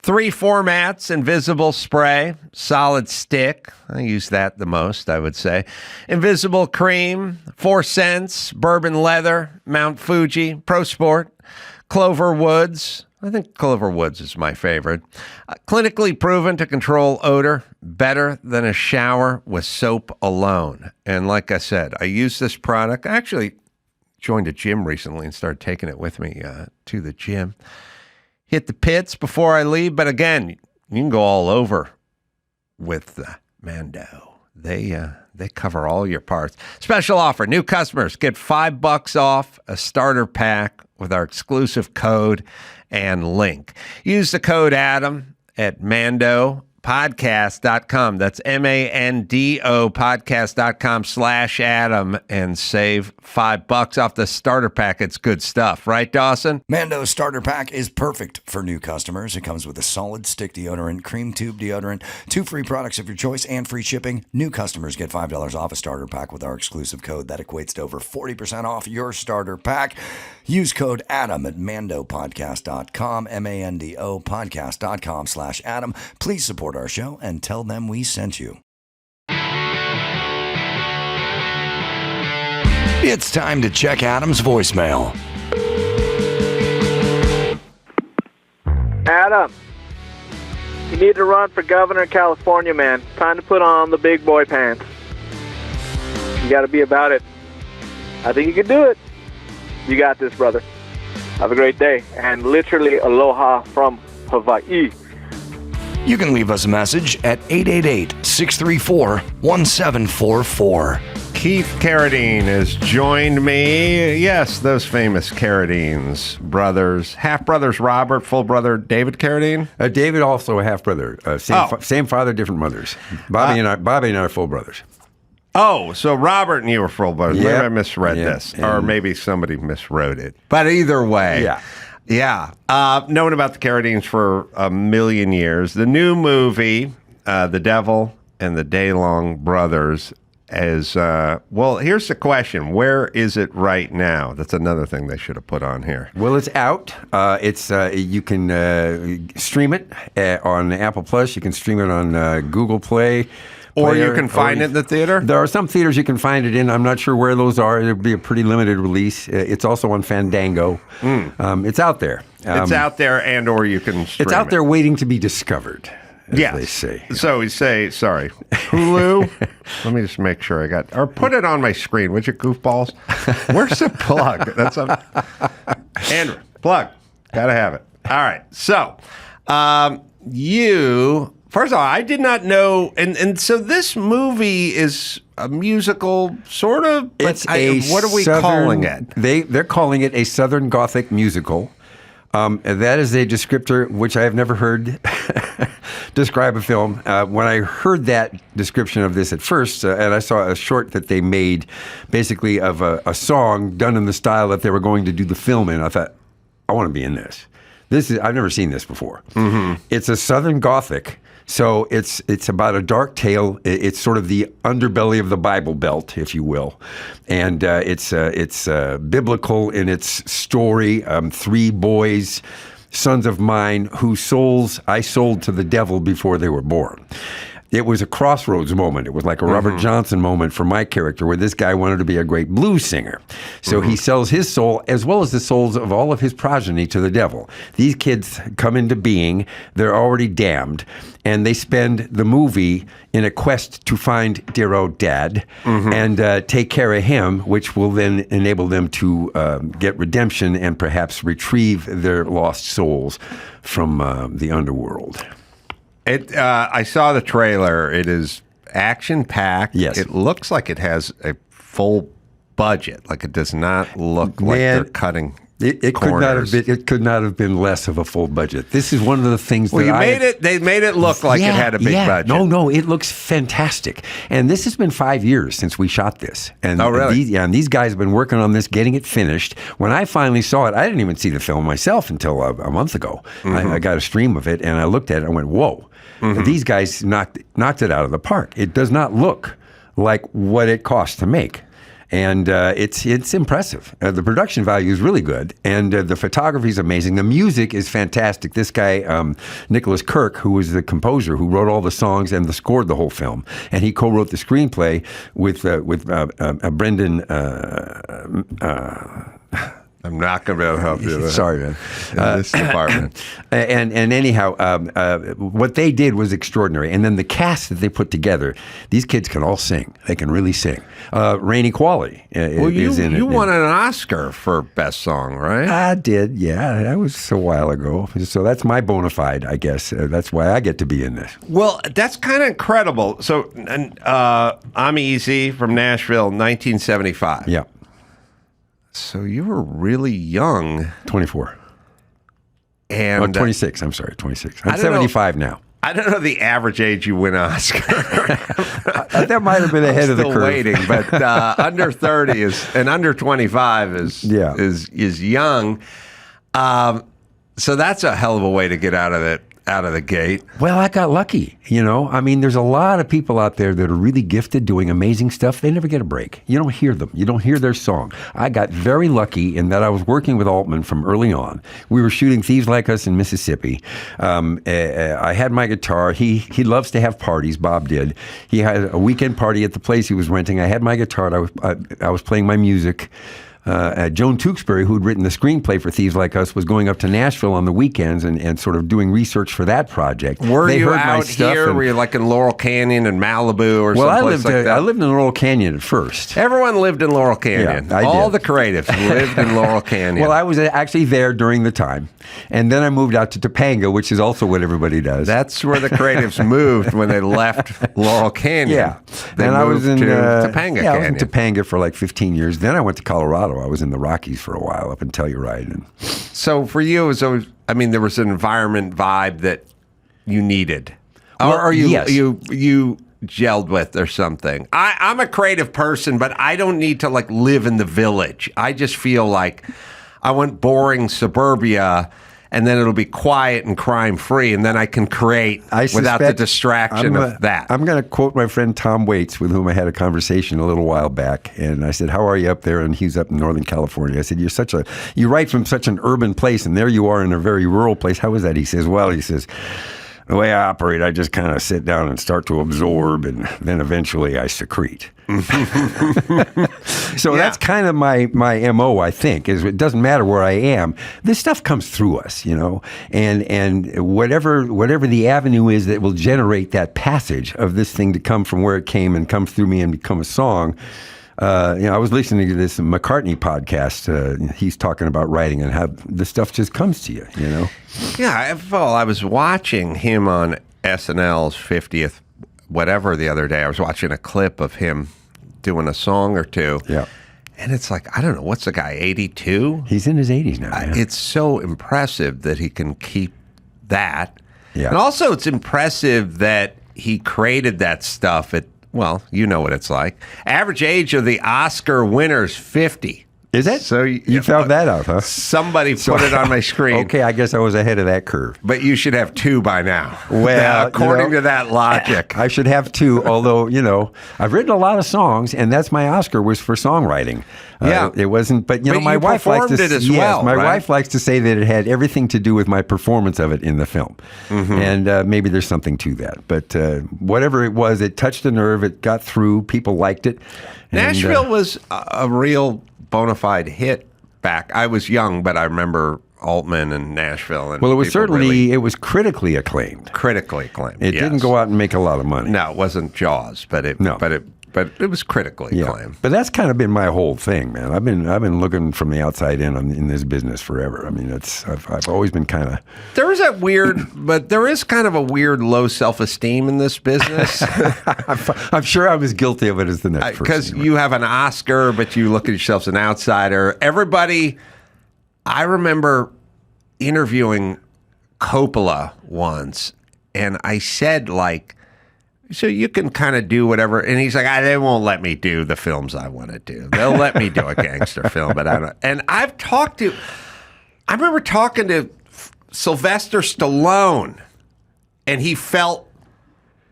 3 formats: invisible spray, solid stick. I use that the most, I would say. Invisible cream, 4 cents, bourbon leather, Mount Fuji, Pro Sport, Clover Woods. I think Clover Woods is my favorite. Clinically proven to control odor better than a shower with soap alone. And like I said, I use this product. I actually joined a gym recently and started taking it with me to the gym. Hit the pits before I leave. But again, you can go all over with Mando. They cover all your parts. Special offer. New customers get $5 off a starter pack with our exclusive code and link. Use the code Adam at Mando. mandopodcast.com. That's MANDO podcast.com/Adam and save $5 off the starter pack. It's good stuff, right, Dawson? Mando's starter pack is perfect for new customers. It comes with a solid stick deodorant, cream tube deodorant, 2 free products of your choice, and free shipping. New customers get $5 off a starter pack with our exclusive code. That equates to over 40% off your starter pack. Use code ADAM at mandopodcast.com, MANDO podcast.com/Adam. Please support our show and tell them we sent you. It's time to check Adam's voicemail. Adam, you need to run for governor of California, man. Time to put on the big boy pants. You got to be about it. I think you can do it. You got this, brother. Have a great day. And literally, aloha from Hawaii. You can leave us a message at 888-634-1744. Keith Carradine has joined me. Yes, those famous Carradines brothers. Half-brothers Robert, full brother David Carradine? David also a half-brother. Same father, different mothers. Bobby and I are full brothers. Oh, so Robert and you were full brothers. Yep. Maybe I misread this, or maybe somebody miswrote it. But either way. Yeah. Known about the Carradines for a million years. The new movie, The Devil and the Daylong Brothers, is, well, here's the question. Where is it right now? That's another thing they should have put on here. Well, it's out. You can stream it on Apple Plus. You can stream it on Google Play. Or you can find it in the theater? There are some theaters you can find it in. I'm not sure where those are. It'll be a pretty limited release. It's also on Fandango. It's out there. It's out there, and or you can stream It's out there waiting to be discovered, as they say. So we say, sorry, Hulu? Let me just make sure I got, or put it on my screen, would you, goofballs? Where's the plug? That's Andrew, plug. Gotta have it. All right. So, first of all, I did not know, and so this movie is a musical, sort of. What are we calling it? They're calling it a Southern Gothic musical. That is a descriptor which I have never heard describe a film. When I heard that description of this at first, and I saw a short that they made, basically of a song done in the style that they were going to do the film in, I thought, I want to be in this. I've never seen this before. Mm-hmm. It's a Southern Gothic. So it's about a dark tale. It's sort of the underbelly of the Bible Belt, if you will, and it's biblical in its story. 3 boys, sons of mine, whose souls I sold to the devil before they were born. It was a crossroads moment. It was like a Robert Johnson moment for my character, where this guy wanted to be a great blues singer. So he sells his soul, as well as the souls of all of his progeny, to the devil. These kids come into being. They're already damned. And they spend the movie in a quest to find dear old dad and take care of him, which will then enable them to get redemption and perhaps retrieve their lost souls from the underworld. I saw the trailer. It is action-packed. Yes. It looks like it has a full budget. Like, it does not look like they're cutting It could not have been less of a full budget. This is one of the things they made it look like it had a big budget. No, it looks fantastic. And this has been 5 years since we shot this. And really? And these guys have been working on this, getting it finished. When I finally saw it, I didn't even see the film myself until a month ago. I got a stream of it, and I looked at it and I went, whoa. These guys knocked it out of the park. It does not look like what it cost to make. And it's impressive. The production value is really good, and the photography is amazing. The music is fantastic. This guy, Nicholas Kirk, who was the composer who wrote all the songs and scored the whole film, and he co-wrote the screenplay with Brendan. I'm not going to be able to help you. Sorry, man. In this department. And anyhow, what they did was extraordinary. And then the cast that they put together, these kids can all sing. They can really sing. Rainey Qualley is in it. You won an Oscar for Best Song, right? I did, yeah. That was a while ago. So that's my bona fide, I guess. That's why I get to be in this. Well, that's kind of incredible. So I'm Easy from Nashville, 1975. Yeah. So you were really young. 24. And 26, I'm sorry, 26. I'm 75 now. I don't know the average age you win Oscar. That might have been ahead of the Still curve. waiting, but under 30 and under 25 is young. So that's a hell of a way to get out of the gate. Well, I got lucky, you know. I mean, there's a lot of people out there that are really gifted doing amazing stuff. They never get a break. You don't hear them. You don't hear their song. I got very lucky in that I was working with Altman from early on. We were shooting Thieves Like Us in Mississippi. I had my guitar. He loves to have parties. Bob did. He had a weekend party at the place he was renting. I had my guitar. I was playing my music. Joan Tewksbury, who had written the screenplay for Thieves Like Us, was going up to Nashville on the weekends and sort of doing research for that project. Were They you heard my out stuff here? Were you like in Laurel Canyon and Malibu or someplace like that? I lived in Laurel Canyon at first. Everyone lived in Laurel Canyon. Yeah, I All did. the creatives lived in Laurel Canyon. Well, I was actually there during the time. And then I moved out to Topanga, which is also what everybody does. That's where the creatives moved when they left Laurel Canyon. Yeah. They and I was in to Topanga Yeah, Canyon. I was in Topanga for like 15 years. Then I went to Colorado. I was in the Rockies for a while up in Telluride. And So for you, it was always, I mean, there was an environment vibe that you needed, or you yes. you gelled with or something. I'm a creative person, but I don't need to like live in the village. I just feel like I want boring suburbia, and then it'll be quiet and crime free, and then I can create without the distraction of that. I'm going to quote my friend Tom Waits, with whom I had a conversation a little while back, and I said, "How are you up there?" And he's up in Northern California. I said, "You write from such an urban place, and there you are in a very rural place. How is that?" He says, "Well," he says, "the way I operate, I just kind of sit down and start to absorb, and then eventually I secrete." So that's kind of my MO, I think, is it doesn't matter where I am. This stuff comes through us, you know, and whatever the avenue is that will generate that passage of this thing to come from where it came and come through me and become a song. I was listening to this McCartney podcast. He's talking about writing and how the stuff just comes to you, you know? Yeah, I was watching him on SNL's 50th whatever the other day. I was watching a clip of him doing a song or two. Yeah. And it's like, I don't know, what's the guy, 82? He's in his 80s now. Yeah. It's so impressive that he can keep that. Yeah. And also it's impressive that he created that stuff at, well, you know what it's like. Average age of the Oscar winners, 50. Is it? So you found that out, huh? Somebody put it on my screen. Okay, I guess I was ahead of that curve. But you should have 2 by now. Well, according to that logic. I should have 2, although, you know, I've written a lot of songs, and that's my Oscar was for songwriting. Yeah. It wasn't, but, you know, But my you wife likes to performed it as yes, well, my right? wife likes to say that it had everything to do with my performance of it in the film. And maybe there's something to that. But whatever it was, it touched a nerve, it got through, people liked it. And, Nashville was a real bona fide hit back. I was young, but I remember Altman and Nashville. And well, it was people certainly, really it was critically acclaimed. critically acclaimed. It didn't go out and make a lot of money. No, it wasn't Jaws, but it was critically acclaimed. But that's kind of been my whole thing, man. I've been looking from the outside in this business forever. I mean, I've always been kind of. There is kind of a weird low self-esteem in this business. I'm sure I'm as guilty of it as the next person. Because you have an Oscar, but you look at yourself as an outsider. I remember interviewing Coppola once, and I said, like, so you can kind of do whatever. And he's like, they won't let me do the films I want to do. They'll let me do a gangster film, but I don't. And I remember talking to Sylvester Stallone, and he felt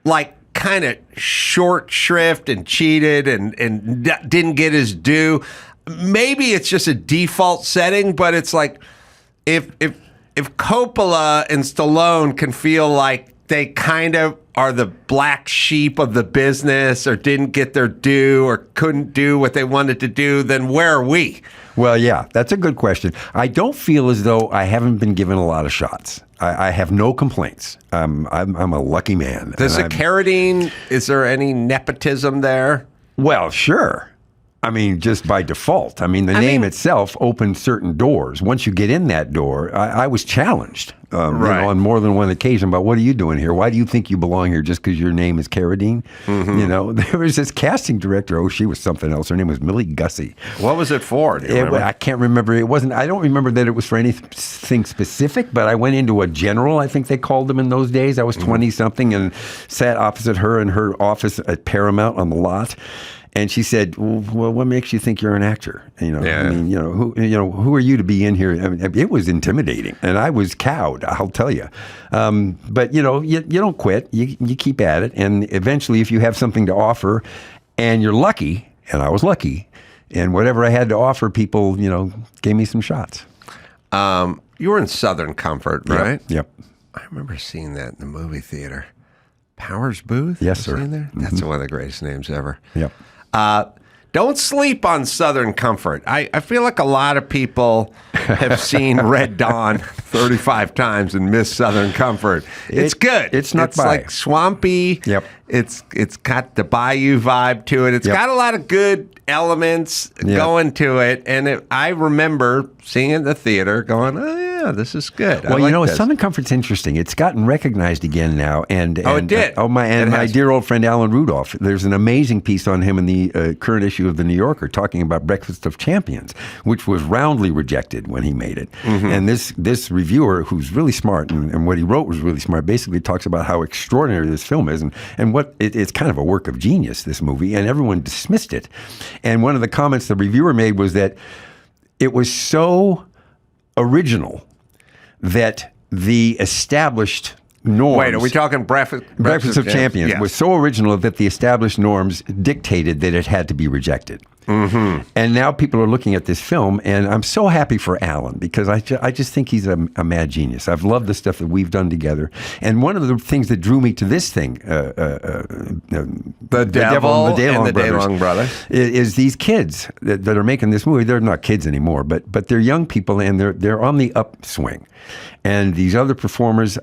like kind of short shrift and cheated and didn't get his due. Maybe it's just a default setting, but it's like if Coppola and Stallone can feel like they kind of are the black sheep of the business or didn't get their due or couldn't do what they wanted to do, then where are we? Well, yeah, that's a good question. I don't feel as though I haven't been given a lot of shots. I have no complaints. I'm a lucky man. Does Carradine, is there any nepotism there? Well, sure. I mean, just by default. I mean, the name itself opened certain doors. Once you get in that door, I was challenged on more than one occasion about, what are you doing here? Why do you think you belong here just because your name is Carradine? There was this casting director. Oh, she was something else. Her name was Millie Gussie. What was it for? Do you remember? I can't remember. I don't remember that it was for anything specific, but I went into a general, I think they called them in those days. I was 20-something and sat opposite her in her office at Paramount on the lot. And she said, "Well, what makes you think you're an actor? I mean, who are you to be in here?" I mean, it was intimidating, and I was cowed. I'll tell you. But you don't quit. You keep at it, and eventually, if you have something to offer, and you're lucky, and I was lucky, and whatever I had to offer, people, gave me some shots. You were in Southern Comfort, right? Yep. I remember seeing that in the movie theater. Powers Booth? Yes, sir. There? That's one of the greatest names ever. Yep. Don't sleep on Southern Comfort. I feel like a lot of people have seen Red Dawn 35 times and missed Southern Comfort. It's good. It's not like swampy. Yep. It's got the bayou vibe to it. It's got a lot of good elements going to it. And I remember seeing it in the theater going, oh, yeah, this is good. Well, Southern Comfort's interesting. It's gotten recognized again now. It did. My dear old friend Alan Rudolph. There's an amazing piece on him in the current issue of The New Yorker talking about Breakfast of Champions, which was roundly rejected when he made it. And this reviewer, who's really smart, and what he wrote was really smart, basically talks about how extraordinary this film is, and what it's kind of a work of genius, this movie, and everyone dismissed it. And one of the comments the reviewer made was that it was so original that the established norms... Wait, are we talking Breakfast of Champions? Yes. Was so original that the established norms dictated that it had to be rejected. And now people are looking at this film, and I'm so happy for Alan, because I just think he's a mad genius. I've loved the stuff that we've done together. And one of the things that drew me to this thing, the Devil and the Daylong Brothers, is these kids that are making this movie. They're not kids anymore, but they're young people, and they're on the upswing. And these other performers,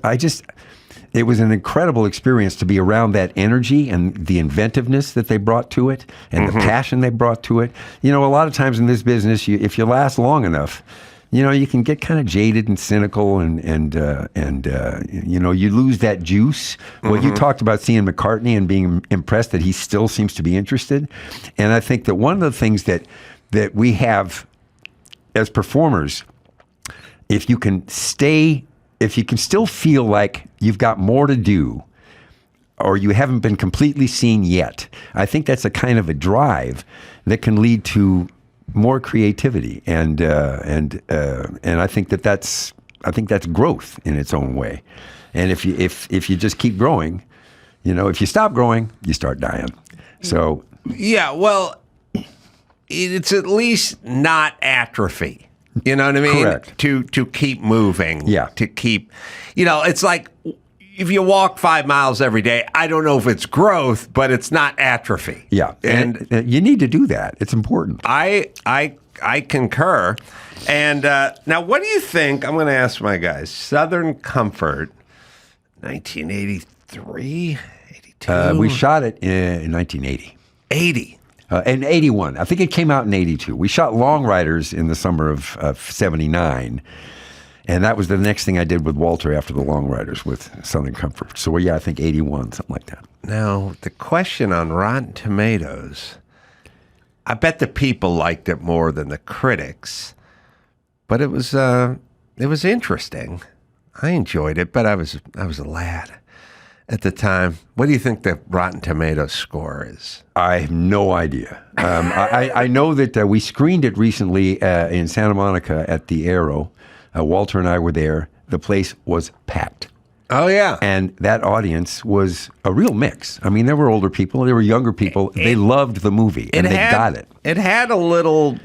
it was an incredible experience to be around that energy and the inventiveness that they brought to it, and the passion they brought to it. A lot of times in this business, if you last long enough, you can get kind of jaded and cynical, and you lose that juice. Well, you talked about seeing McCartney and being impressed that he still seems to be interested. And I think that one of the things that we have as performers, if you can still feel like you've got more to do, or you haven't been completely seen yet, I think that's a kind of a drive that can lead to more creativity, and I think that's growth in its own way. And if you just keep growing, if you stop growing, you start dying. So well, it's at least not atrophy. You know what I mean? Correct. To keep moving. Yeah. To keep, it's like if you walk 5 miles every day, I don't know if it's growth, but it's not atrophy. Yeah. And you need to do that. It's important. I concur. And now, what do you think? I'm going to ask my guys. Southern Comfort, 1983, 82? We shot it in 1980. 80. In 81. I think it came out in 82. We shot Long Riders in the summer of 79. And that was the next thing I did with Walter after the Long Riders with Southern Comfort. So, I think 81, something like that. Now, the question on Rotten Tomatoes, I bet the people liked it more than the critics. But it was interesting. I enjoyed it, but I was a lad at the time. What do you think the Rotten Tomatoes score is? I have no idea. I know that we screened it recently in Santa Monica at the Aero. Walter and I were there. The place was packed. Oh, yeah. And that audience was a real mix. I mean, there were older people, there were younger people. They loved the movie, and they got it. It had a little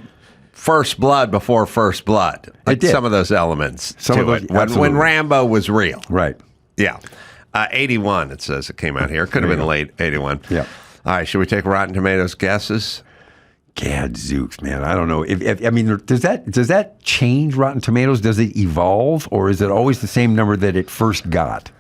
First Blood before First Blood. Like it did. Some of those elements Some to of those, it. When Rambo was real. Right. Yeah. 81, it says it came out here. Could have been late 81. Yeah. All right, should we take Rotten Tomatoes guesses? Gadzooks, man. I don't know. I mean, does that change Rotten Tomatoes? Does it evolve, or is it always the same number that it first got?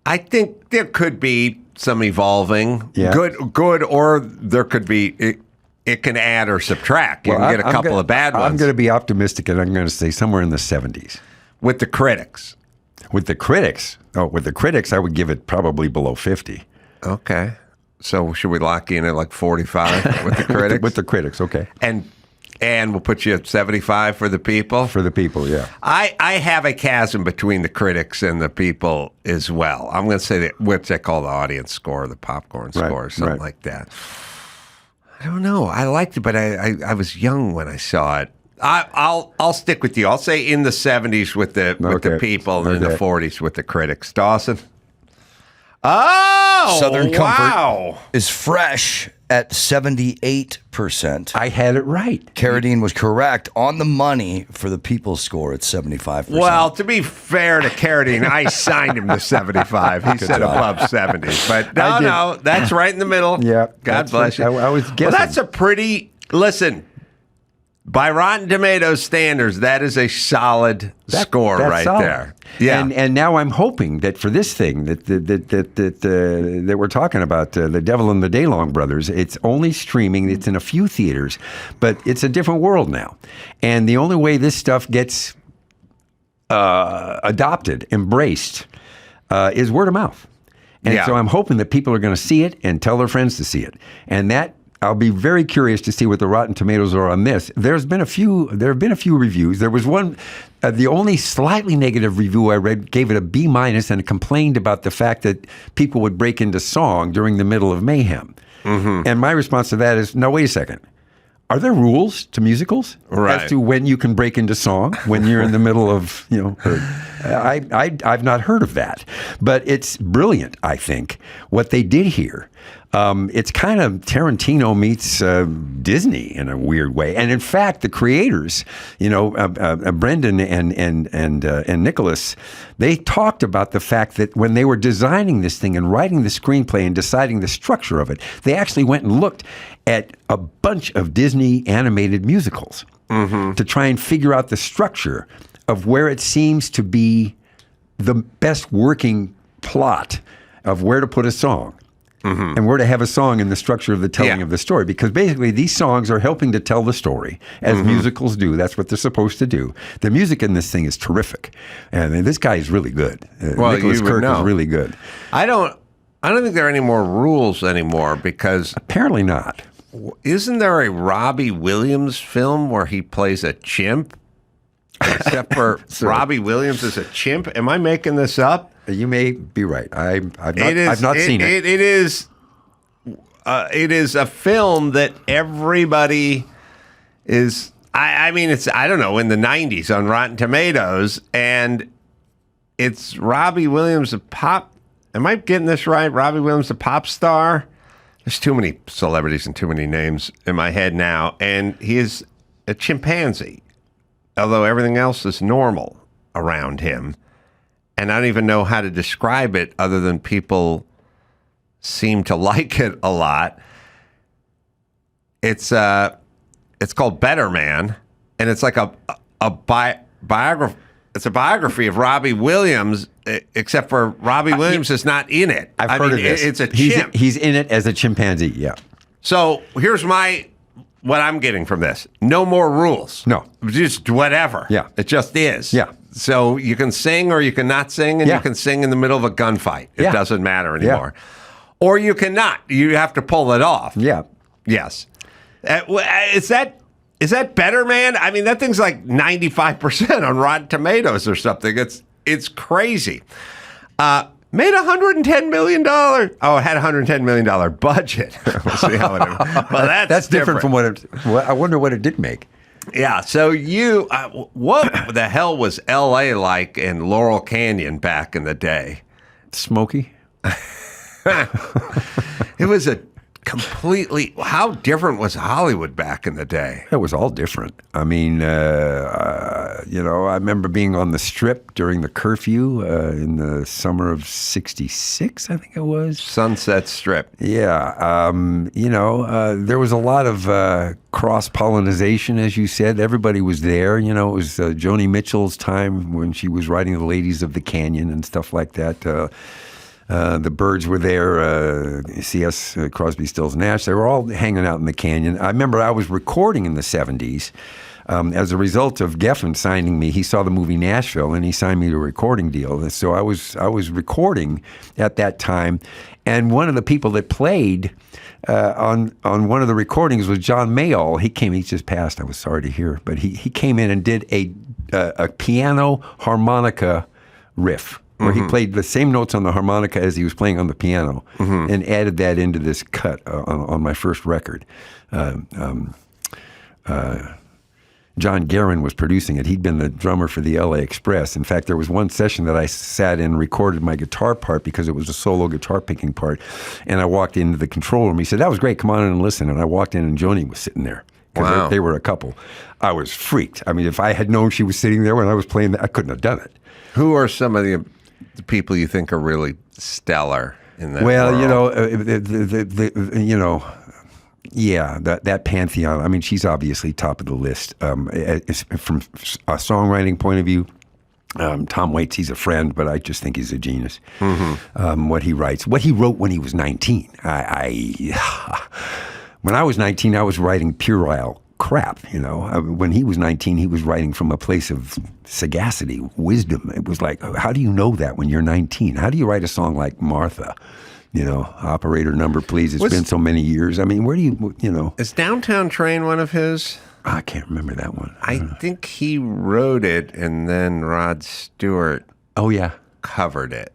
I think there could be some evolving. Yeah. Good, or there could be it can add or subtract. You can get a couple of bad ones. I'm going to be optimistic, and I'm going to say somewhere in the 70s. With the critics. With the critics, I would give it probably below 50. Okay. So should we lock in at like 45 with the critics? with the critics, okay. And we'll put you at 75 for the people? For the people, yeah. I have a chasm between the critics and the people as well. I'm going to say that, which I call the audience score, the popcorn score, or something like that. I don't know. I liked it, but I was young when I saw it. I'll stick with you. I'll say in the 70s with the people and in the 40s with the critics. Dawson? Oh, Southern wow. Comfort is fresh at 78%. I had it right. Carradine was correct on the money for the people's score at 75%. Well, to be fair to Carradine, I signed him to 75. He said above 70. But no, that's right in the middle. Yeah. God bless you. I was guessing. Well, that's a pretty, listen, by Rotten Tomatoes standards, that is a solid score right solid. There. Yeah, and now I'm hoping that for this thing that we're talking about, The Devil and the Daylong Brothers, it's only streaming. It's in a few theaters, but it's a different world now. And the only way this stuff gets adopted, embraced, is word of mouth. And so I'm hoping that people are going to see it and tell their friends to see it. And that. I'll be very curious to see what the Rotten Tomatoes are on this. There have been a few reviews. There was one, the only slightly negative review I read gave it a B- and complained about the fact that people would break into song during the middle of Mayhem. Mm-hmm. And my response to that is, no, wait a second. Are there rules to musicals as to when you can break into song when you're in the middle of, I've not heard of that, but it's brilliant. I think what they did here. It's kind of Tarantino meets Disney in a weird way, and in fact, the creators, Brendan and Nicholas, they talked about the fact that when they were designing this thing and writing the screenplay and deciding the structure of it, they actually went and looked at a bunch of Disney animated musicals to try and figure out the structure of where it seems to be the best working plot of where to put a song. Mm-hmm. And where to have a song in the structure of the telling of the story. Because basically these songs are helping to tell the story, as musicals do. That's what they're supposed to do. The music in this thing is terrific. And this guy is really good. Nicholas Kirk is really good. I don't think there are any more rules anymore because... Apparently not. Isn't there a Robbie Williams film where he plays a chimp? Except for Robbie Williams is a chimp? Am I making this up? You may be right. I've not seen it. It is a film that everybody is. I mean, it's I don't know in the 90s on Rotten Tomatoes, and it's Robbie Williams, a pop. Am I getting this right? Robbie Williams, a pop star. There's too many celebrities and too many names in my head now, and he is a chimpanzee, although everything else is normal around him. And I don't even know how to describe it other than people seem to like it a lot. It's called Better Man, and it's like a biography. It's a biography of Robbie Williams, except for Robbie Williams is not in it. I've heard of this. It's a chimp. He's in it as a chimpanzee, yeah. So here's what I'm getting from this. No more rules. No. Just whatever. Yeah. It just is. Yeah. So you can sing or you can not sing, and you can sing in the middle of a gunfight. It doesn't matter anymore. Yeah. Or you cannot. You have to pull it off. Yeah. Yes. Is that Better Man? I mean, that thing's like 95% on Rotten Tomatoes or something. It's crazy. Made $110 million. Oh, it had a $110 million budget. We'll see how it. Well, that's different from what it. I wonder what it did make. Yeah. So what the hell was L.A. like in Laurel Canyon back in the day? Smoky. It was a completely. How different was Hollywood back in the day? It was all different. I mean, I remember being on the Strip during the curfew in the summer of '66, I think it was. Sunset Strip. Yeah. There was a lot of cross-pollination, as you said. Everybody was there. It was Joni Mitchell's time when she was writing The Ladies of the Canyon and stuff like that. The Byrds were there, C.S. Crosby, Stills, Nash. They were all hanging out in the canyon. I remember I was recording in the 70s. As a result of Geffen signing me, he saw the movie Nashville, and he signed me to a recording deal. And so I was recording at that time, and one of the people that played on one of the recordings was John Mayall. He just passed. I was sorry to hear, but he came in and did a piano harmonica riff, where he played the same notes on the harmonica as he was playing on the piano, and added that into this cut on my first record. John Guerin was producing it. He'd been the drummer for the LA Express. In fact, there was one session that I sat in and recorded my guitar part because it was a solo guitar picking part. And I walked into the control room. He said, "That was great. Come on in and listen." And I walked in and Joni was sitting there. Because Wow. they were a couple. I was freaked. I mean, if I had known she was sitting there when I was playing that, I couldn't have done it. Who are some of the people you think are really stellar in that Well, world? you know, yeah, that pantheon. I mean, she's obviously top of the list. From a songwriting point of view, Tom Waits, he's a friend, but I just think he's a genius. What he writes, what he wrote when he was 19. When I was 19, I was writing puerile crap, When he was 19, he was writing from a place of sagacity, wisdom. It was like, how do you know that when you're 19? How do you write a song like Martha? Operator number, please. It's been so many years. I mean, where do you. Is Downtown Train one of his? I can't remember that one. I think he wrote it, and then Rod Stewart Oh, yeah. covered it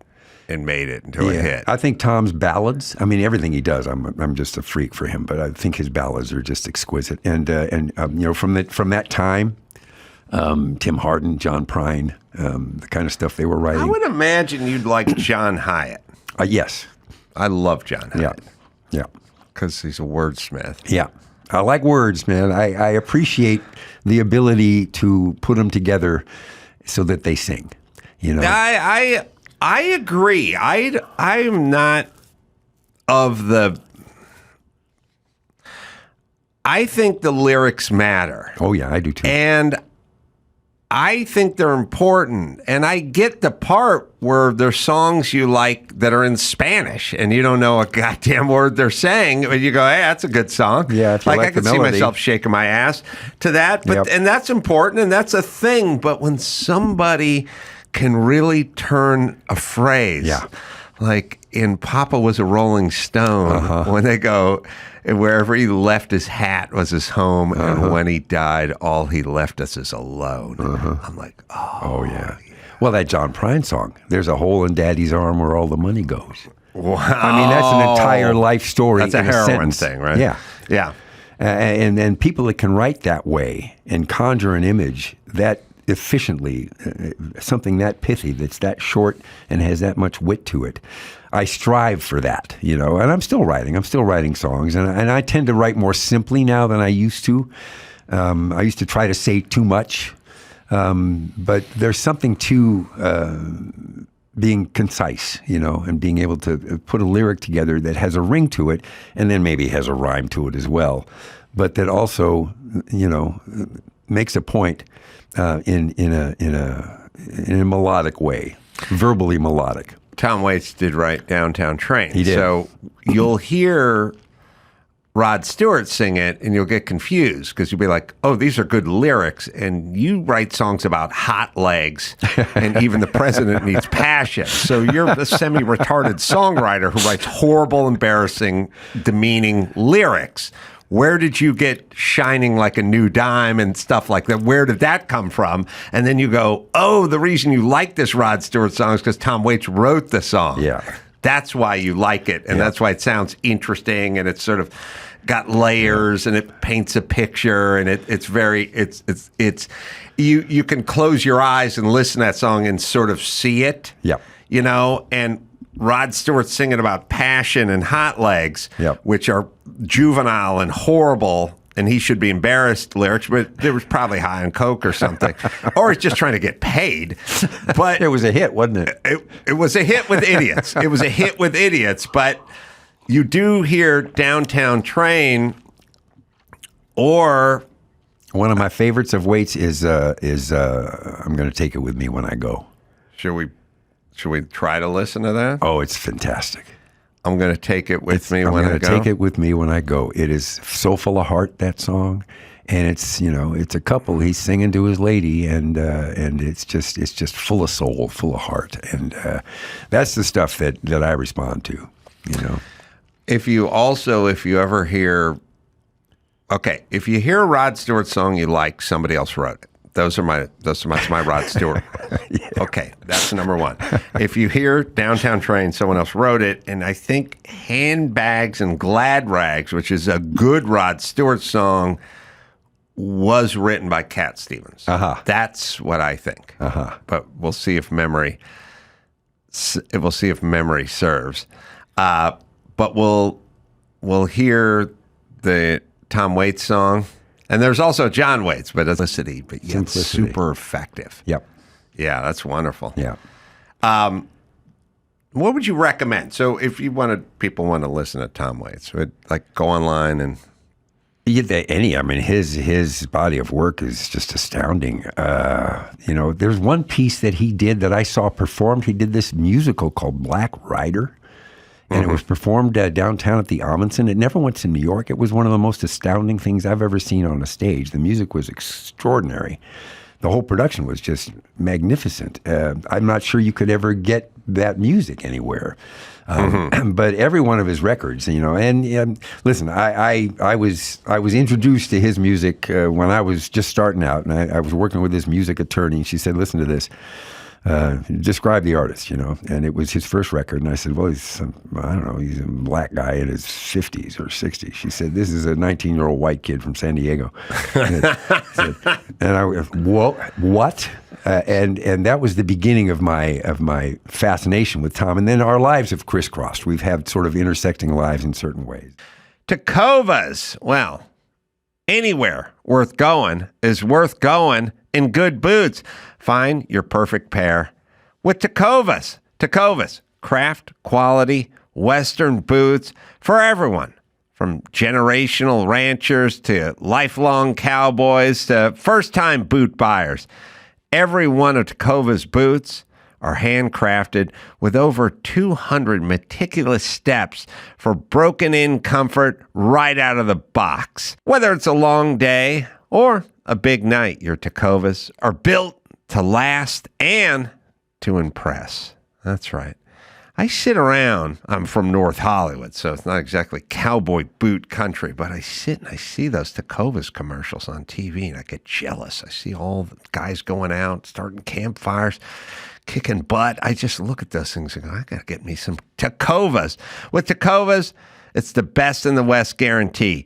and made it into a hit. I think Tom's ballads, I mean, everything he does, I'm just a freak for him, but I think his ballads are just exquisite. And from that time, Tim Hardin, John Prine, the kind of stuff they were writing. I would imagine you'd like John Hyatt. Yes. I love John Hyatt. Yeah. Because he's a wordsmith. Yeah. I like words, man. I appreciate the ability to put them together so that they sing. I agree. I'm not of the. I think the lyrics matter. Oh yeah, I do too. And I think they're important. And I get the part where there's songs you like that are in Spanish and you don't know a goddamn word they're saying, but you go, hey, that's a good song. Yeah, if you like I can the see melody. myself shaking my ass to that. But and that's important and that's a thing. But when somebody can really turn a phrase, like in Papa Was a Rolling Stone, when they go, and wherever he left his hat was his home, and when he died, all he left us is alone. I'm like, oh yeah. Well, that John Prine song, "There's a Hole in Daddy's Arm Where All the Money Goes." Wow. I mean, that's an entire life story. That's a in heroin sentence. thing, right? Yeah. And people that can write that way and conjure an image that efficiently, something that pithy, that's that short and has that much wit to it. I strive for that, and I'm still writing songs, and I tend to write more simply now than I used to. I used to try to say too much, but there's something to being concise, and being able to put a lyric together that has a ring to it, and then maybe has a rhyme to it as well, but that also, makes a point in a melodic way, verbally melodic. Tom Waits did write Downtown Train. He did. So you'll hear Rod Stewart sing it and you'll get confused because you'll be like, oh, these are good lyrics. And you write songs about hot legs and even the president needs passion. So you're a semi-retarded songwriter who writes horrible, embarrassing, demeaning lyrics. Where did you get Shining Like a New Dime and stuff like that? Where did that come from? And then you go, oh, the reason you like this Rod Stewart song is because Tom Waits wrote the song. Yeah. That's why you like it. And that's why it sounds interesting and it's sort of got layers and it paints a picture and it's you can close your eyes and listen to that song and sort of see it. Yep. And Rod Stewart singing about passion and hot legs, which are juvenile and horrible, and he should be embarrassed lyrics, but there was probably high on coke or something, or he's just trying to get paid. But It was a hit, wasn't it? it was a hit with idiots. It was a hit with idiots, but you do hear Downtown Train, or one of my favorites of Waits is I'm going to take it with me when I go. Should Should we try to listen to that? Oh, it's fantastic. I'm going to take it with me when I go. I'm going to take it with me when I go. It is so full of heart, that song. And it's, it's a couple. He's singing to his lady, and it's just full of soul, full of heart. And that's the stuff that I respond to, If you ever hear, if you hear a Rod Stewart song you like, somebody else wrote it. That's my Rod Stewart. Yeah. Okay, that's number one. If you hear Downtown Train, someone else wrote it, and I think Handbags and Glad Rags, which is a good Rod Stewart song, was written by Cat Stevens. Uh-huh. That's what I think. Uh-huh. But we'll see if memory serves. But we'll hear the Tom Waits song. And there's also John Waits, but simplicity, but yet super effective. Yep. Yeah, that's wonderful. Yeah. What would you recommend? So if people want to listen to Tom Waits, go online and... His body of work is just astounding. There's one piece that he did that I saw performed. He did this musical called Black Rider. And it was performed downtown at the Amundsen. It never went to New York. It was one of the most astounding things I've ever seen on a stage. The music was extraordinary. The whole production was just magnificent. I'm not sure you could ever get that music anywhere. But every one of his records, and listen, I was introduced to his music when I was just starting out, and I was working with this music attorney, and she said, listen to this. Describe the artist, and it was his first record. And I said, well, he's a black guy in his 50s or 60s. She said, this is a 19-year-old white kid from San Diego. And I went, whoa, what? And that was the beginning of my fascination with Tom. And then our lives have crisscrossed. We've had sort of intersecting lives in certain ways. Tecovas, well, anywhere worth going is worth going in good boots. Find your perfect pair with Tecovas. Tecovas, craft, quality, Western boots for everyone. From generational ranchers to lifelong cowboys to first-time boot buyers. Every one of Tecovas boots are handcrafted with over 200 meticulous steps for broken-in comfort right out of the box. Whether it's a long day or a big night, your Tecovas are built to last and to impress. That's right. I sit around, I'm from North Hollywood, so it's not exactly cowboy boot country, but I sit and I see those Tecovas commercials on TV and I get jealous. I see all the guys going out, starting campfires, kicking butt. I just look at those things and go, I got to get me some Tecovas. With Tecovas, it's the best in the West guarantee.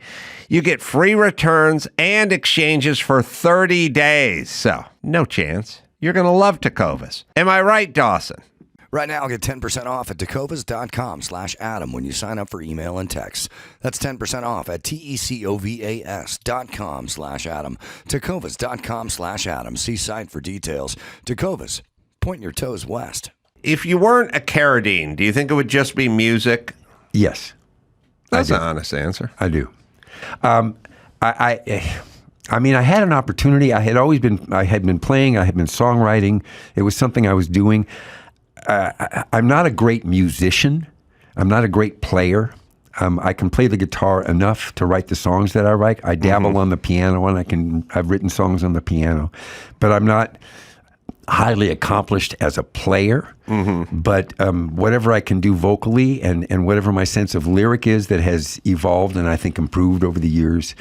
You get free returns and exchanges for 30 days. So, no chance. You're going to love Tecovas. Am I right, Dawson? Right now, get 10% off at tecovas.com/Adam when you sign up for email and text. That's 10% off at tecovas.com/Adam. Tecovas.com/Adam. See site for details. Tecovas, point your toes west. If you weren't a Carradine, do you think it would just be music? Yes. That's an honest answer. I do. I had an opportunity. I had been playing. I had been songwriting. It was something I was doing. I'm not a great musician. I'm not a great player. I can play the guitar enough to write the songs that I write. I dabble on the piano, and I've written songs on the piano, but I'm not highly accomplished as a player. But whatever I can do vocally and whatever my sense of lyric is that has evolved and I think improved over the years,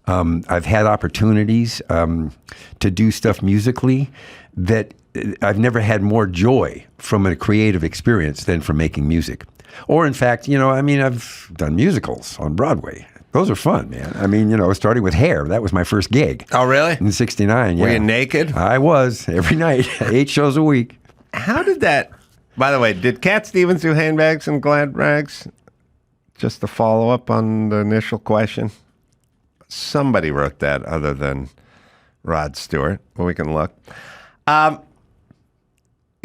I've had opportunities to do stuff musically that I've never had more joy from a creative experience than from making music. Or in fact, I've done musicals on Broadway. Those are fun, man. Starting with Hair, that was my first gig. Oh, really? In '69, yeah. Were you naked? I was, every night, 8 shows a week. How did that, by the way, did Cat Stevens do Handbags and Glad Rags? Just to follow up on the initial question. Somebody wrote that other than Rod Stewart. Well, we can look.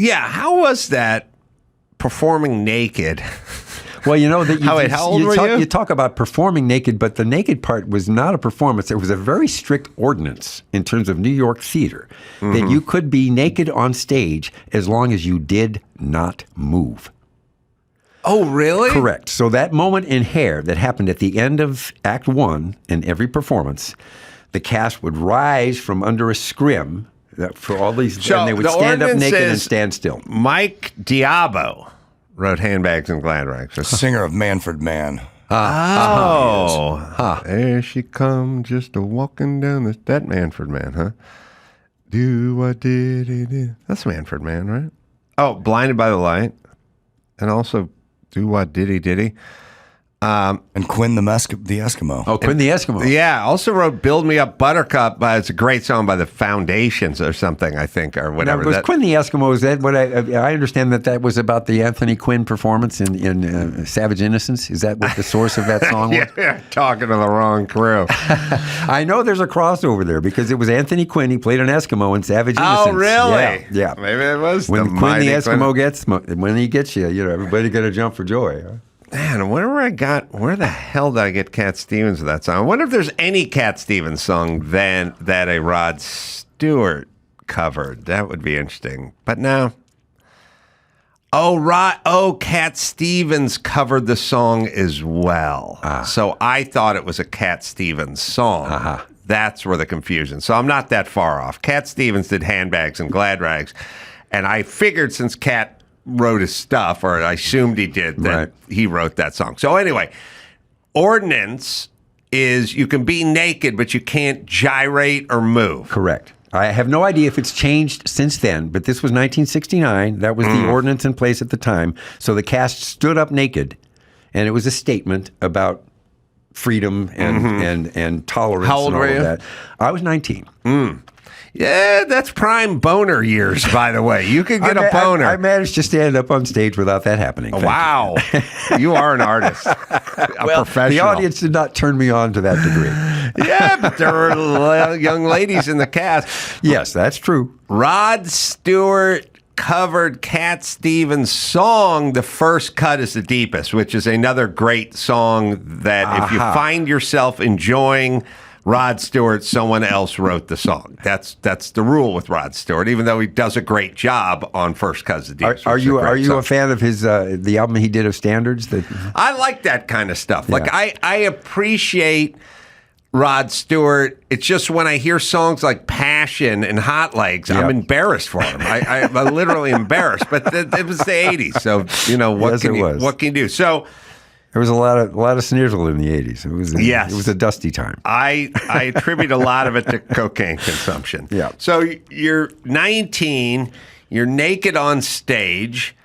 Yeah, how was that performing naked? Well, you know that How old were you? You talk about performing naked, but the naked part was not a performance. It was a very strict ordinance in terms of New York theater that you could be naked on stage as long as you did not move. Oh, really? Correct. So that moment in Hair that happened at the end of Act 1 in every performance, the cast would rise from under a scrim for all these, So and they would the stand up ordinance naked and is stand still. Mike Diabo wrote Handbags and Glad Rags. Singer of Manfred Mann. There she come, just a walking down that Manfred Man, huh? Do what did he do? That's Manfred Man, right? Oh, Blinded by the Light, and also Do What Did He? And Quinn the Eskimo. Oh, Quinn the Eskimo. Yeah, also wrote Build Me Up Buttercup. It's a great song by the Foundations or something, I think, or whatever. Now, was Quinn the Eskimo, is that what I understand that was about the Anthony Quinn performance in Savage Innocence? Is that what the source of that song was? Yeah, talking to the wrong crew. I know there's a crossover there because it was Anthony Quinn. He played an Eskimo in Savage Innocence. Oh, really? Yeah. Maybe it was When the Quinn the mighty Eskimo when he gets you, everybody got to jump for joy. Huh? Man, where the hell did I get Cat Stevens with that song? I wonder if there's any Cat Stevens song that a Rod Stewart covered. That would be interesting. But no. Cat Stevens covered the song as well. So I thought it was a Cat Stevens song. That's where the confusion. So I'm not that far off. Cat Stevens did Handbags and Glad Rags. And I figured since Cat wrote his stuff, or I assumed he did, that he wrote that song. So anyway, ordinance is you can be naked, but you can't gyrate or move. Correct. I have no idea if it's changed since then, but this was 1969. That was the ordinance in place at the time. So the cast stood up naked, and it was a statement about freedom and tolerance. How old and all were of you? that. I was 19. Yeah, that's prime boner years, by the way. You could get a boner. I managed to stand up on stage without that happening. Thank Wow. You are an artist. Professional. The audience did not turn me on to that degree. Yeah, but there were young ladies in the cast. Yes, that's true. Rod Stewart covered Cat Stevens' song, The First Cut is the Deepest, which is another great song that if you find yourself enjoying Rod Stewart, someone else wrote the song. That's the rule with Rod Stewart, even though he does a great job on First Cut is the Deepest. Are you a fan of his the album he did of Standards? I like that kind of stuff. Like I appreciate Rod Stewart. It's just when I hear songs like Passion and Hot Legs, I'm embarrassed for him. I'm literally embarrassed. But it was the 80s, so what can you do? So there was a lot of Snizzle in the 80s. It was a dusty time. I attribute a lot of it to cocaine consumption. Yeah. So you're 19, you're naked on stage.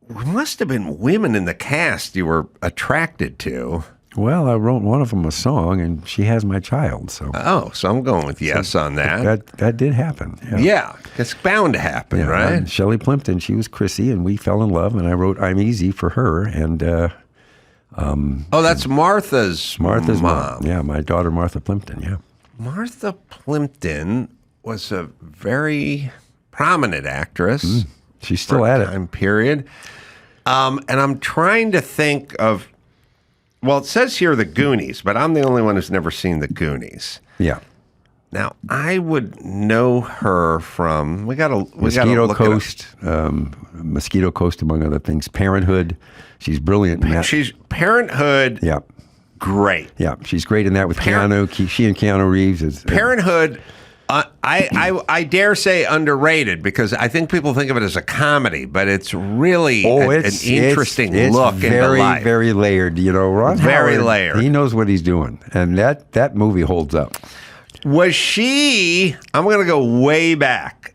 There must have been women in the cast you were attracted to. Well, I wrote one of them a song, and she has my child. So so I'm going with yes on that. That did happen. Yeah, it's bound to happen, right? Shelley Plimpton, she was Chrissy, and we fell in love, and I wrote "I'm Easy" for her. And that's Martha's mom. Yeah, my daughter Martha Plimpton. Yeah, Martha Plimpton was a very prominent actress. She's still at it. Time period. And I'm trying to think of. Well, it says here The Goonies, but I'm the only one who's never seen The Goonies. Yeah. Now, I would know her from Mosquito Coast, Mosquito Coast, among other things. Parenthood. She's brilliant in that. She's Parenthood. Yeah. Great. Yeah, she's great in that with Keanu. She and Keanu Reeves. Parenthood. I dare say underrated because I think people think of it as a comedy, but it's really an interesting look into life. It's very layered. Ron very Howard, layered. He knows what he's doing, and that movie holds up. Was she? I'm going to go way back.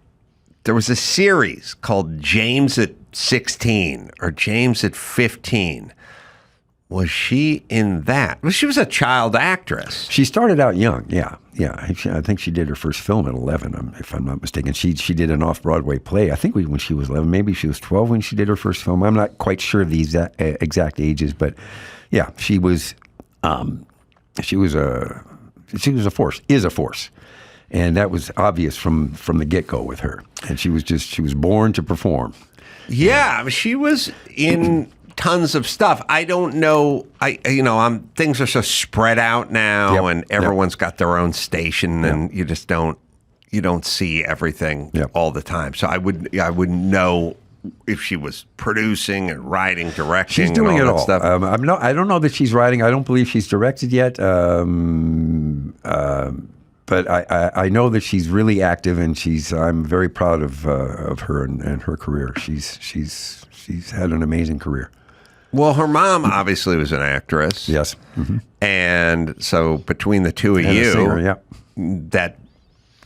There was a series called James at 16 or James at 15. Was she in that? Well, she was a child actress. She started out young, yeah. I think she did her first film at 11, if I'm not mistaken. She did an off-Broadway play, I think when she was 11. Maybe she was 12 when she did her first film. I'm not quite sure of the exact ages, but yeah, she was a force, is a force. And that was obvious from the get-go with her. And she was born to perform. Yeah, she was in tons of stuff. I don't know. Things are so spread out now, Yep. and everyone's got their own station, and you just don't see everything all the time. So I wouldn't know if she was producing and writing, directing. She's doing and all it that all. stuff. I don't know that she's writing. I don't believe she's directed yet. But I know that she's really active, and I'm very proud of her and her career. She's had an amazing career. Well, her mom obviously was an actress. Yes. Mm-hmm. And so between the two of And a you, singer, that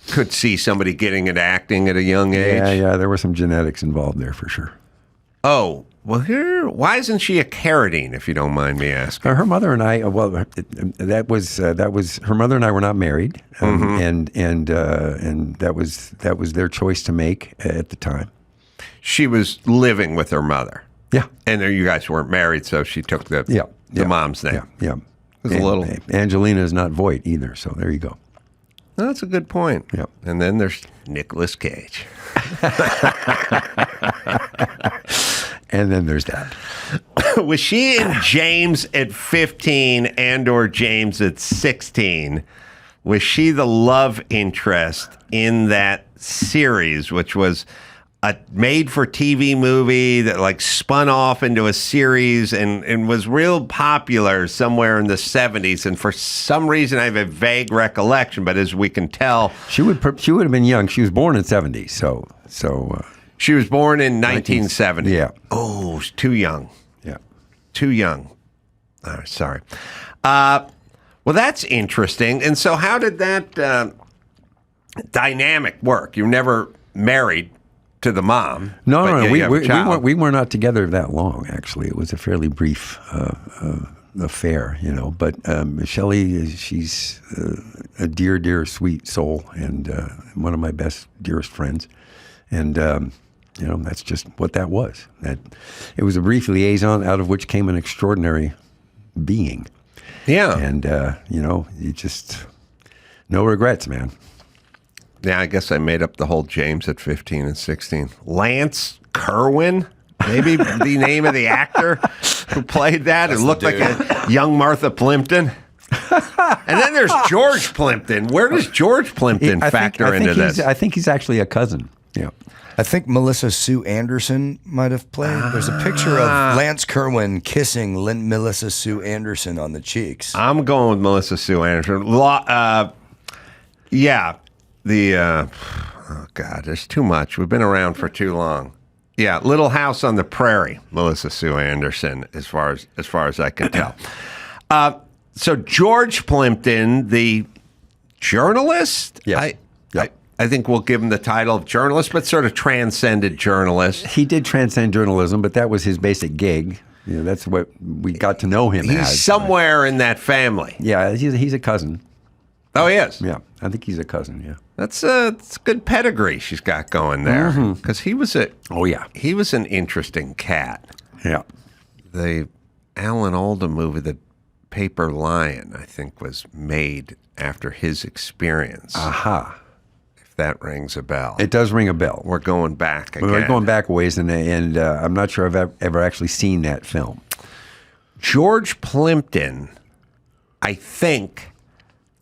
could see somebody getting into acting at a young age. Yeah. There were some genetics involved there for sure. Oh, well, why isn't she a Carradine, if you don't mind me asking? Her mother and I, that was her mother and I were not married, and that was their choice to make at the time. She was living with her mother. Yeah, and you guys weren't married, so she took the mom's name. Yeah. It was a little. Angelina is not Voight either, so there you go. Well, that's a good point. Yep. And then there's Nicolas Cage. And then there's that. Was she in James at 15 and/or James at 16? Was she the love interest in that series, which was a made-for-TV movie that like spun off into a series and was real popular somewhere in the 70s? And for some reason, I have a vague recollection, but as we can tell, she would have been young. She was born in '70, so. She was born in 1970. Yeah. Oh, too young. Yeah. Too young. Oh, sorry. Well, that's interesting. And so how did that dynamic work? You were never married to the mom. No. We were not together that long, actually. It was a fairly brief affair, But Shelley, she's a dear, sweet soul and one of my best, dearest friends. And, that's just what that was. It was a brief liaison out of which came an extraordinary being. Yeah. And, you just, no regrets, man. Yeah, I guess I made up the whole James at 15 and 16. Lance Kerwin, maybe the name of the actor who played that. It looked like a young Martha Plimpton. And then there's George Plimpton. Where does George Plimpton factor into this? I think he's actually a cousin. Yeah. I think Melissa Sue Anderson might have played. There's a picture of Lance Kerwin kissing Melissa Sue Anderson on the cheeks. I'm going with Melissa Sue Anderson. Oh God, there's too much. We've been around for too long. Yeah, Little House on the Prairie, Melissa Sue Anderson, as far as I can tell. So George Plimpton, the journalist. Yes. I think we'll give him the title of journalist, but sort of transcended journalist. He did transcend journalism, but that was his basic gig. That's what we got to know him as. He's somewhere in that family. Yeah, he's a cousin. Oh, he is? Yeah, I think he's a cousin, yeah. That's a good pedigree she's got going there. Because he was he was an interesting cat. Yeah. The Alan Alda movie, The Paper Lion, I think was made after his experience. Aha. That rings a bell. It does ring a bell. We're going back again. We're going back a ways, and I'm not sure I've ever actually seen that film. George Plimpton, I think,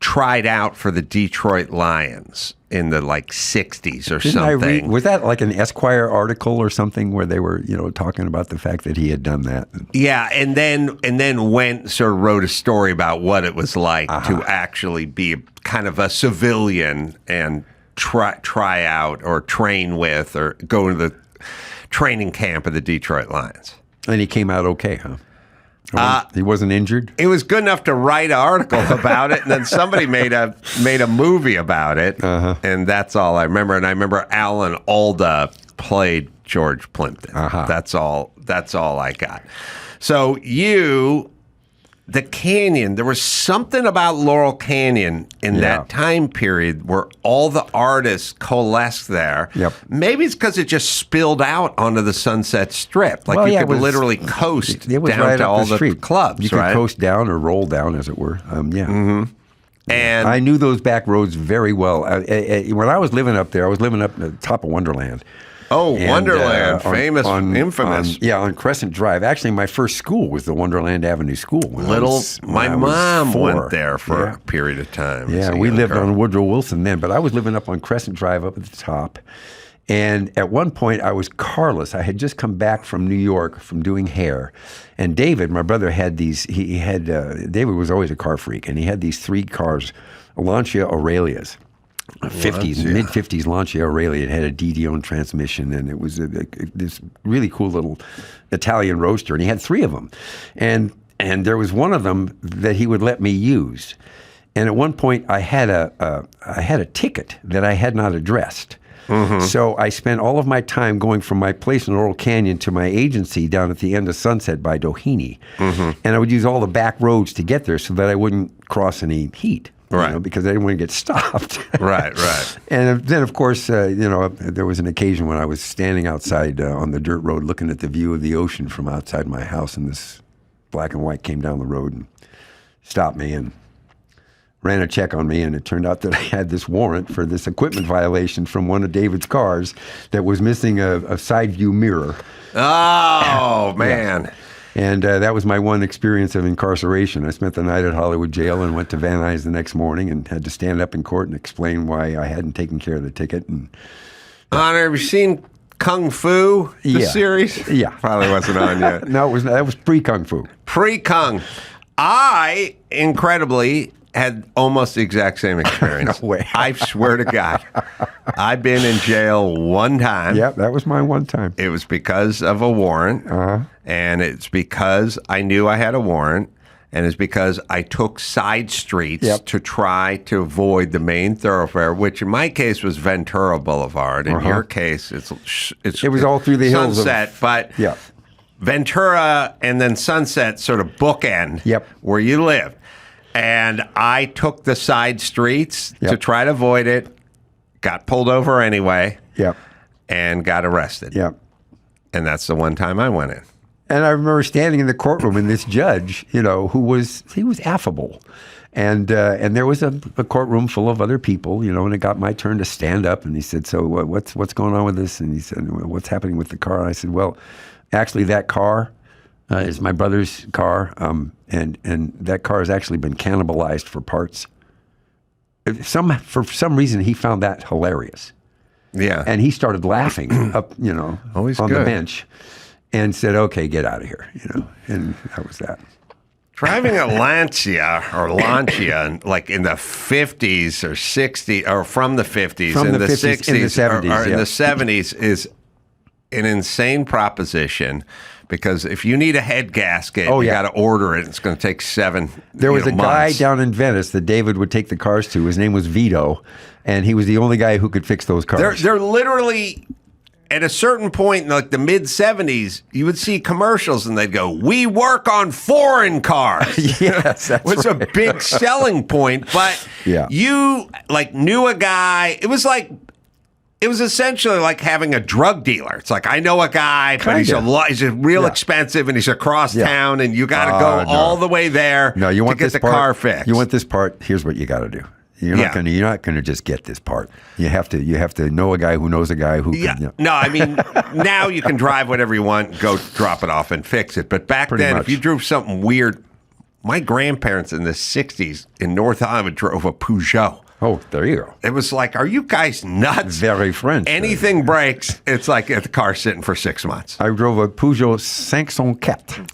tried out for the Detroit Lions in the 60s or something. Was that like an Esquire article or something where they were talking about the fact that he had done that? Yeah, and then went sort of wrote a story about what it was like to actually be kind of a civilian and try out or train with or go to the training camp of the Detroit Lions. And he came out okay, huh? He wasn't injured? It was good enough to write an article about it, and then somebody made a movie about it, and that's all I remember. And I remember Alan Alda played George Plimpton. That's all I got. So the Canyon, there was something about Laurel Canyon in that time period where all the artists coalesced there. Yep. Maybe it's because it just spilled out onto the Sunset Strip. You could literally coast down right to all the street. clubs, You could coast down or roll down, as it were. And I knew those back roads very well. When I was living up there, I was living up at the top of Wonderland. Oh, And, Wonderland, famous, infamous. On Crescent Drive. Actually, my first school was the Wonderland Avenue School. My mom went there for a period of time. Yeah, we lived on Woodrow Wilson then, but I was living up on Crescent Drive up at the top. And at one point, I was carless. I had just come back from New York from doing hair. And David, my brother, had these, David was always a car freak, and he had these 3 cars, Lancia Aurelias. Mid-50s Lancia Aurelia. It had a DD-owned transmission, and it was this really cool little Italian roadster, and he had 3 of them. And there was one of them that he would let me use. And at one point, I had a ticket that I had not addressed. Mm-hmm. So I spent all of my time going from my place in Laurel Canyon to my agency down at the end of Sunset by Doheny. Mm-hmm. And I would use all the back roads to get there so that I wouldn't cross any heat. Right. Because I didn't want to get stopped. Right. And then, of course, there was an occasion when I was standing outside on the dirt road looking at the view of the ocean from outside my house, and this black and white came down the road and stopped me and ran a check on me, and it turned out that I had this warrant for this equipment violation from one of David's cars that was missing a side view mirror. Oh, man. Yeah. And that was my one experience of incarceration. I spent the night at Hollywood Jail and went to Van Nuys the next morning and had to stand up in court and explain why I hadn't taken care of the ticket. And Honor, have you seen Kung Fu, the series? Yeah. Probably wasn't on yet. No, that was pre-Kung Fu. Pre-Kung. I, incredibly, had almost the exact same experience. No way. I swear to God. I've been in jail one time. Yeah, that was my one time. It was because of a warrant, and it's because I knew I had a warrant, and it's because I took side streets to try to avoid the main thoroughfare, which in my case was Ventura Boulevard. In your case, it was all through the hills of Sunset, but Ventura and then Sunset sort of bookend where you live. And I took the side streets to try to avoid it, got pulled over anyway, and got arrested. And that's the one time I went in. And I remember standing in the courtroom, and this judge, he was affable. And there was a courtroom full of other people, and it got my turn to stand up. And he said, "So what's going on with this?" And he said, "What's happening with the car?" And I said, "Well, actually, that car is my brother's car, and that car has actually been cannibalized for parts." For some reason, he found that hilarious. Yeah. And he started laughing up, Always on good. the bench, and said, "Okay, get out of here," and that was that. Driving a Lancia, like in the 50s or 60s, or from the 50s, From in the 50s, 60s, in the 70s, or in the 70s is an insane proposition. Because if you need a head gasket, you got to order it. It's going to take 7 There was a guy months. down in Venice that David would take the cars to. His name was Vito, and he was the only guy who could fix those cars. They're literally, at a certain point in like the mid-70s, you would see commercials and they'd go, "We work on foreign cars." Yes, that's was right. a big selling point. But you knew a guy. It was essentially like having a drug dealer. It's like, I know a guy, but he's real expensive, and he's across town, and you got to go all the way there you want to get this the part, car fixed. You want this part, here's what you got to do. You're not going to just get this part. You have to know a guy who knows a guy who can. No, I mean, now you can drive whatever you want, go drop it off and fix it. But back then, if you drove something weird, my grandparents in the 60s in North Hollywood drove a Peugeot. Oh, there you go. It was like, are you guys nuts? Very French. Anything breaks, it's like the car sitting for 6 months. I drove a Peugeot 504.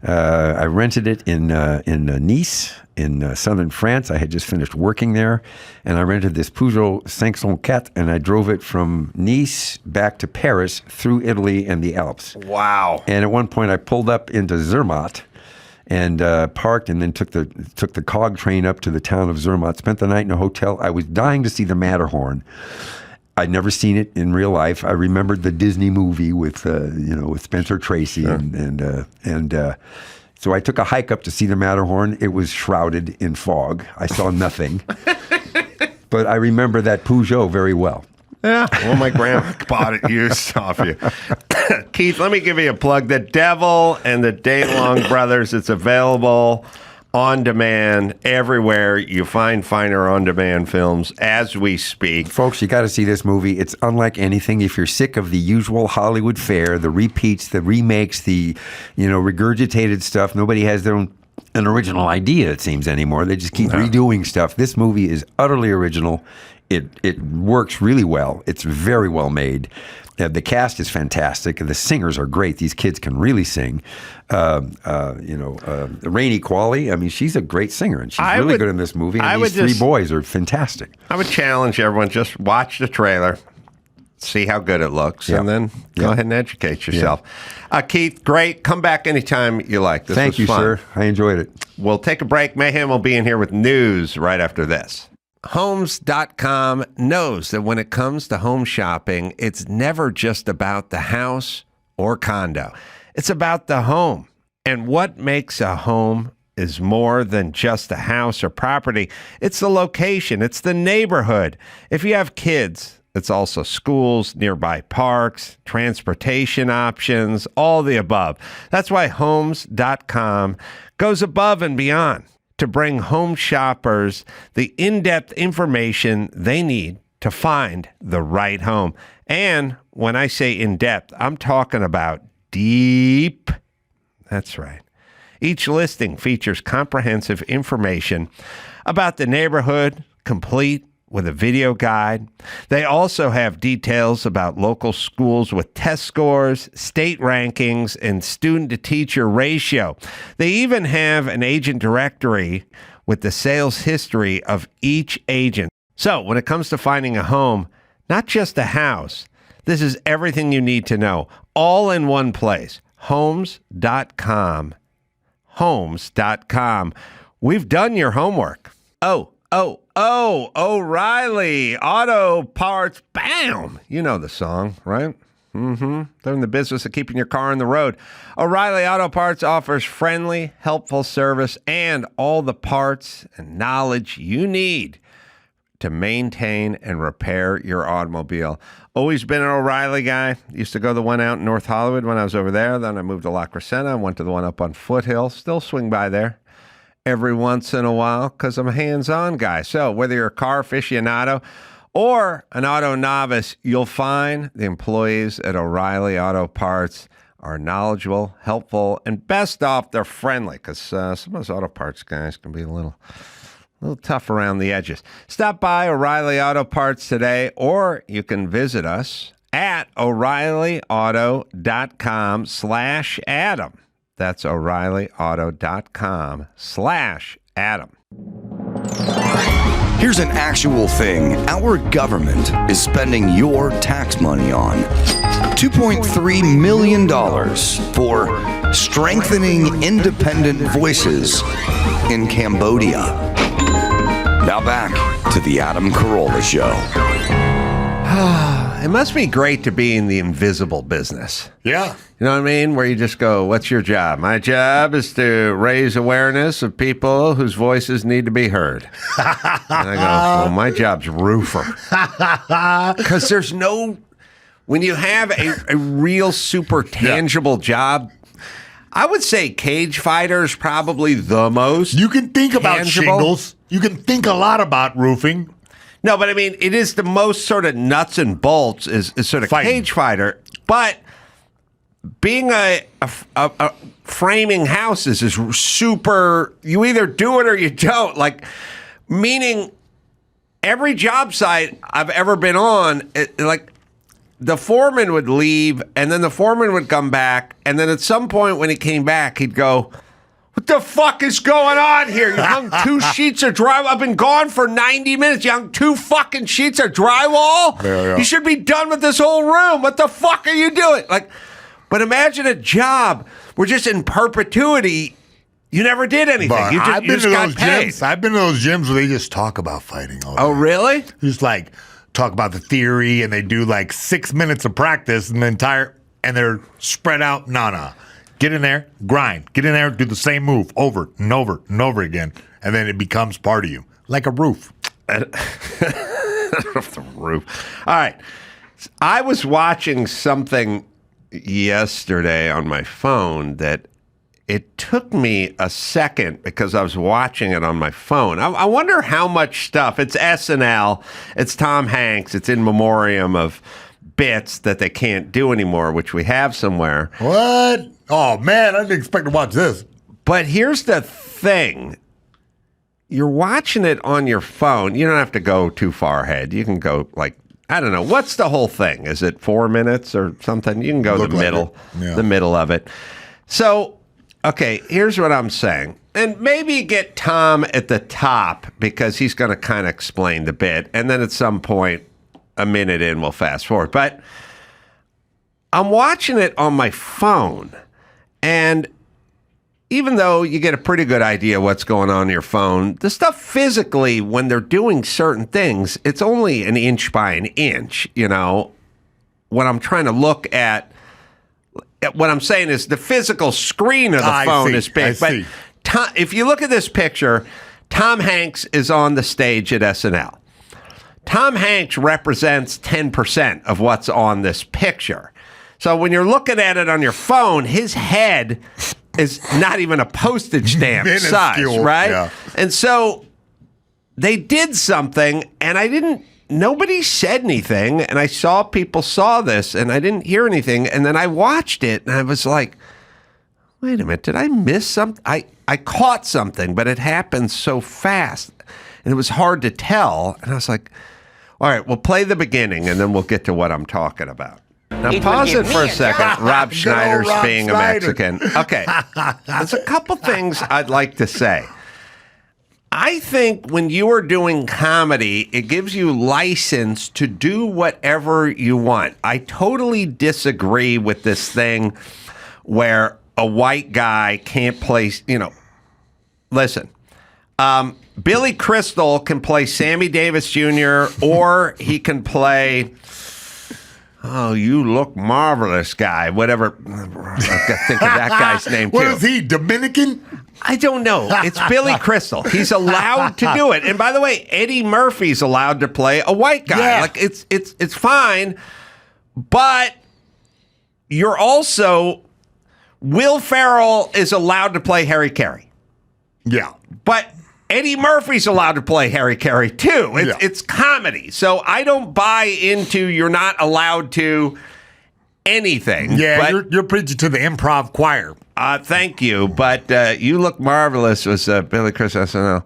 I rented it in Nice, in southern France. I had just finished working there, and I rented this Peugeot 504, and I drove it from Nice back to Paris through Italy and the Alps. Wow. And at one point, I pulled up into Zermatt and parked, and then took the cog train up to the town of Zermatt. Spent the night in a hotel. I was dying to see the Matterhorn. I'd never seen it in real life. I remembered the Disney movie with Spencer Tracy, and so I took a hike up to see the Matterhorn. It was shrouded in fog. I saw nothing, but I remember that Peugeot very well. Yeah, well, my grandma bought it used off you. Keith, let me give you a plug. The Devil and the Daylong Brothers, it's available on demand everywhere you find finer on demand films as we speak. Folks, you got to see this movie. It's unlike anything. If you're sick of the usual Hollywood fare, the repeats, the remakes, the regurgitated stuff, nobody has an original idea, it seems, anymore. They just keep redoing stuff. This movie is utterly original. It works really well. It's very well made. The cast is fantastic. The singers are great. These kids can really sing. Rainey Qualley, I mean, she's a great singer, and she's really good in this movie. And these three boys are fantastic. I would challenge everyone, just watch the trailer, see how good it looks, and then go ahead and educate yourself. Keith, great. Come back anytime you like. Thank you, sir. I enjoyed it. We'll take a break. Mayhem will be in here with news right after this. Homes.com knows that when it comes to home shopping, it's never just about the house or condo. It's about the home. And what makes a home is more than just a house or property. It's the location. It's the neighborhood. If you have kids, it's also schools, nearby parks, transportation options, all the above. That's why Homes.com goes above and beyond to bring home shoppers the in-depth information they need to find the right home. And when I say in-depth, I'm talking about deep. That's right. Each listing features comprehensive information about the neighborhood, complete with a video guide. They also have details about local schools with test scores, state rankings, and student-to-teacher ratio. They even have an agent directory with the sales history of each agent. So when it comes to finding a home, not just a house, this is everything you need to know, all in one place. Homes.com. Homes.com. We've done your homework. O'Reilly Auto Parts. Bam! You know the song, right? They're in the business of keeping your car on the road. O'Reilly Auto Parts offers friendly, helpful service and all the parts and knowledge you need to maintain and repair your automobile. Always been an O'Reilly guy. Used to go to the one out in North Hollywood when I was over there. Then I moved to La Crescenta. I went to the one up on Foothill. Still swing by there every once in a while because I'm a hands-on guy. So whether you're a car aficionado or an auto novice, you'll find the employees at O'Reilly Auto Parts are knowledgeable, helpful, and best off, they're friendly because some of those auto parts guys can be a little tough around the edges. Stop by O'Reilly Auto Parts today, or you can visit us at O'ReillyAuto.com/Adam. That's O'ReillyAuto.com/Adam. Here's an actual thing our government is spending your tax money on. $2.3 million for strengthening independent voices in Cambodia. Now back to the Adam Carolla Show. It must be great to be in the invisible business. Yeah. You know what I mean? Where you just go, what's your job? My job is to raise awareness of people whose voices need to be heard. And I go, well, my job's roofer. Because there's no, when you have a real super tangible job, I would say cage fighter is probably the most You can think about tangible. shingles. You can think a lot about roofing. No, but I mean, it is the most sort of nuts and bolts is sort of Fighting. cage fighter. But being a framing houses is super, you either do it or you don't. Like, meaning every job site I've ever been on, like the foreman would leave and then the foreman would come back. And then at some point when he came back, he'd go, what the fuck is going on here? You hung 2 sheets of drywall. I've been gone for 90 minutes. You hung 2 fucking sheets of drywall? Yeah. You should be done with this whole room. What the fuck are you doing? Like, but imagine a job where just in perpetuity, you never did anything. But You I've been just to got those paid. gyms. I've been to those gyms where they just talk about fighting all day. Oh, really? Just like talk about the theory, and they do like 6 minutes of practice and and they're spread out. No. Get in there, grind. Get in there, do the same move over and over and over again, and then it becomes part of you, like a roof. The roof. All right. I was watching something yesterday on my phone that it took me a second because I was watching it on my phone. I wonder how much stuff. It's SNL. It's Tom Hanks. It's in memoriam of bits that they can't do anymore, which we have somewhere. What? Oh, man, I didn't expect to watch this. But here's the thing. You're watching it on your phone. You don't have to go too far ahead. You can go like, I don't know. What's the whole thing? Is it 4 minutes or something? You can go the middle of it. So, okay, here's what I'm saying. And maybe get Tom at the top because he's going to kind of explain the bit. And then at some point, a minute in, we'll fast forward. But I'm watching it on my phone. And even though you get a pretty good idea what's going on your phone, the stuff physically, when they're doing certain things, it's only an inch by an inch, you know. When I'm trying to look at what I'm saying is the physical screen of the phone is big. But if you look at this picture, Tom Hanks is on the stage at SNL. Tom Hanks represents 10% of what's on this picture. So when you're looking at it on your phone, his head is not even a postage stamp size, right? Yeah. And so they did something, and nobody said anything, and I saw people saw this, and I didn't hear anything, and then I watched it, and I was like, wait a minute, did I miss something? I caught something, but it happened so fast, and it was hard to tell, and I was like, all right, we'll play the beginning, and then we'll get to what I'm talking about. Now, pause it for a second. Rob Schneider's being a Mexican. Okay. There's a couple things I'd like to say. I think when you are doing comedy, it gives you license to do whatever you want. I totally disagree with this thing where a white guy can't play, listen. Billy Crystal can play Sammy Davis Jr., or he can play, oh, you look marvelous guy, whatever. I've got to think of that guy's name, too. What is he, Dominican? I don't know. It's Billy Crystal. He's allowed to do it. And by the way, Eddie Murphy's allowed to play a white guy. Yeah. Like it's fine, but you're also, Will Ferrell is allowed to play Harry Carey. Yeah. But Eddie Murphy's allowed to play Harry Carey, too. It's comedy. So I don't buy into you're not allowed to anything. Yeah, but you're preaching to the improv choir. Thank you. But You Look Marvelous was Billy Crystal SNL.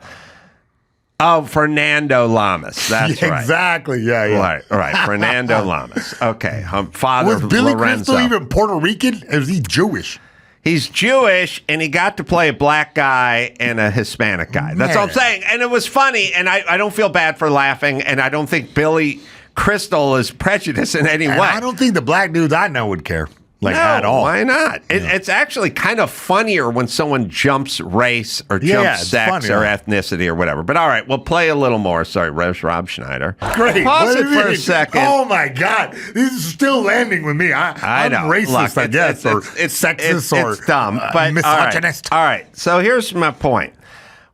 Oh, Fernando Lamas. That's right. Exactly. Yeah. Right. Fernando Lamas. Okay. Father Was Billy Lorenzo. Crystal even Puerto Rican? Or is he Jewish? He's Jewish, and he got to play a black guy and a Hispanic guy. That's all I'm saying. And it was funny, and I don't feel bad for laughing, and I don't think Billy Crystal is prejudiced in any way. I don't think the black dudes I know would care. At all. Why not? It's actually kind of funnier when someone jumps race or jumps sex or ethnicity or whatever. But all right, we'll play a little more. Sorry, Rob Schneider. Great. Pause it for a second. Oh, my God. This is still landing with me. I'm know. racist, I guess, or sexist or it's dumb, but misogynist. All right, so here's my point.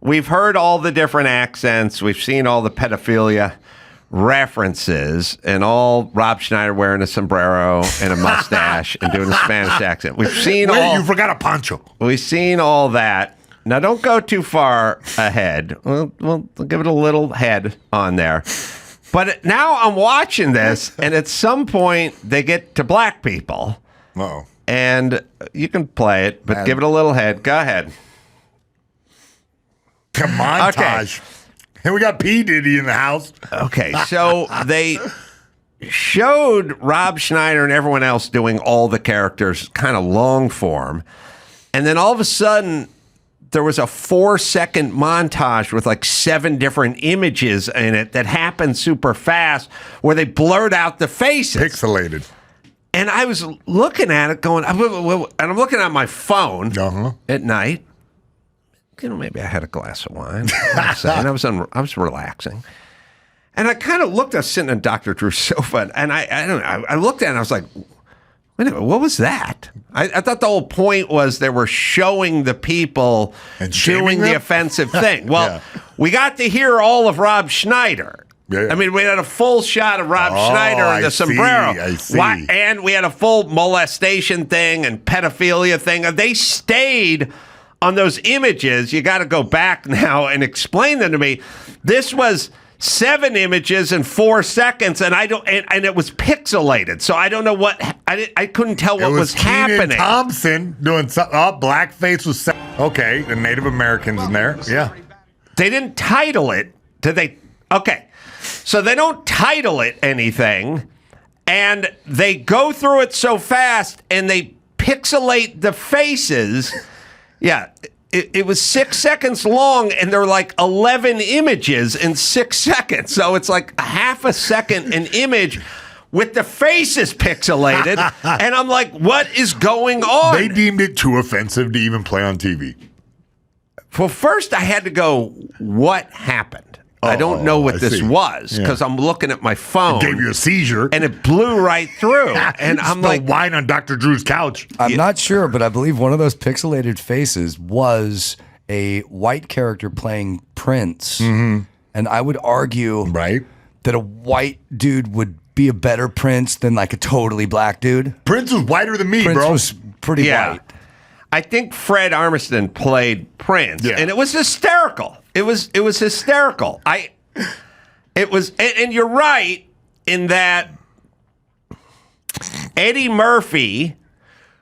We've heard all the different accents. We've seen all the pedophilia references, and all Rob Schneider wearing a sombrero and a mustache and doing a Spanish accent. We've seen you forgot a poncho. We've seen all that. Now, don't go too far ahead. We'll give it a little head on there. But now I'm watching this, and at some point they get to black people. Uh-oh. And you can play it, but give it a little head. Go ahead. Come on, okay. Taj. And we got P. Diddy in the house. Okay, so they showed Rob Schneider and everyone else doing all the characters kind of long form. And then all of a sudden, there was a 4-second montage with like 7 different images in it that happened super fast where they blurred out the faces. Pixelated. And I was looking at it going, and I'm looking at my phone at night. Maybe I had a glass of wine. And I was relaxing. And I kind of looked, I was sitting on Dr. Drew's sofa, and I don't know, I looked at it and I was like, wait a minute, what was that? I thought the whole point was they were showing the people doing the offensive thing. Well, we got to hear all of Rob Schneider. Yeah. I mean, we had a full shot of Rob Schneider and the sombrero. I see. And we had a full molestation thing and pedophilia thing. They stayed on those images. You got to go back now and explain them to me. This was 7 images in 4 seconds, and and it was pixelated. So I don't know what I couldn't tell what was happening. Kenan Thompson doing something. Oh, blackface was okay. The Native Americans in there. Yeah. They didn't title it. Did they? Okay. So they don't title it anything, and they go through it so fast, and they pixelate the faces. Yeah. It was 6 seconds long, and there were like 11 images in 6 seconds. So it's like a half a second an image with the faces pixelated. And I'm like, what is going on? They deemed it too offensive to even play on TV. Well, first I had to go, what happened? I don't know what this was because I'm looking at my phone. It gave you a seizure. And it blew right through. And I'm like, wine on Dr. Drew's couch. I'm not sure, but I believe one of those pixelated faces was a white character playing Prince. Mm-hmm. And I would argue that a white dude would be a better Prince than like a totally black dude. Prince was whiter than me, Prince bro. was pretty white. I think Fred Armisen played Prince, and it was hysterical. It was hysterical. It was, and you're right in that Eddie Murphy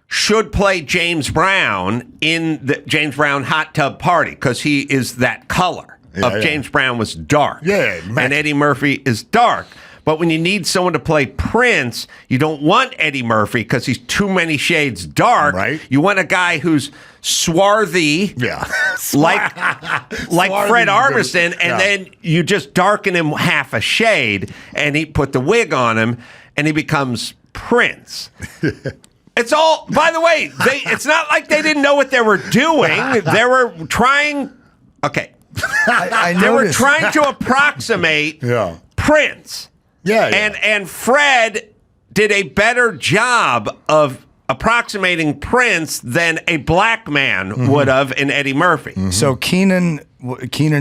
should play James Brown in the James Brown Hot Tub Party because he is that color of James Brown was dark. Yeah, and Eddie Murphy is dark. But when you need someone to play Prince, you don't want Eddie Murphy because he's too many shades dark. Right. You want a guy who's swarthy, like Fred Armisen, and then you just darken him half a shade, and he put the wig on him, and he becomes Prince. It's all, by the way, it's not like they didn't know what they were doing. They were trying, they were trying to approximate Prince. And Fred did a better job of approximating Prince than a black man would have in Eddie Murphy. Mm-hmm. So Kenan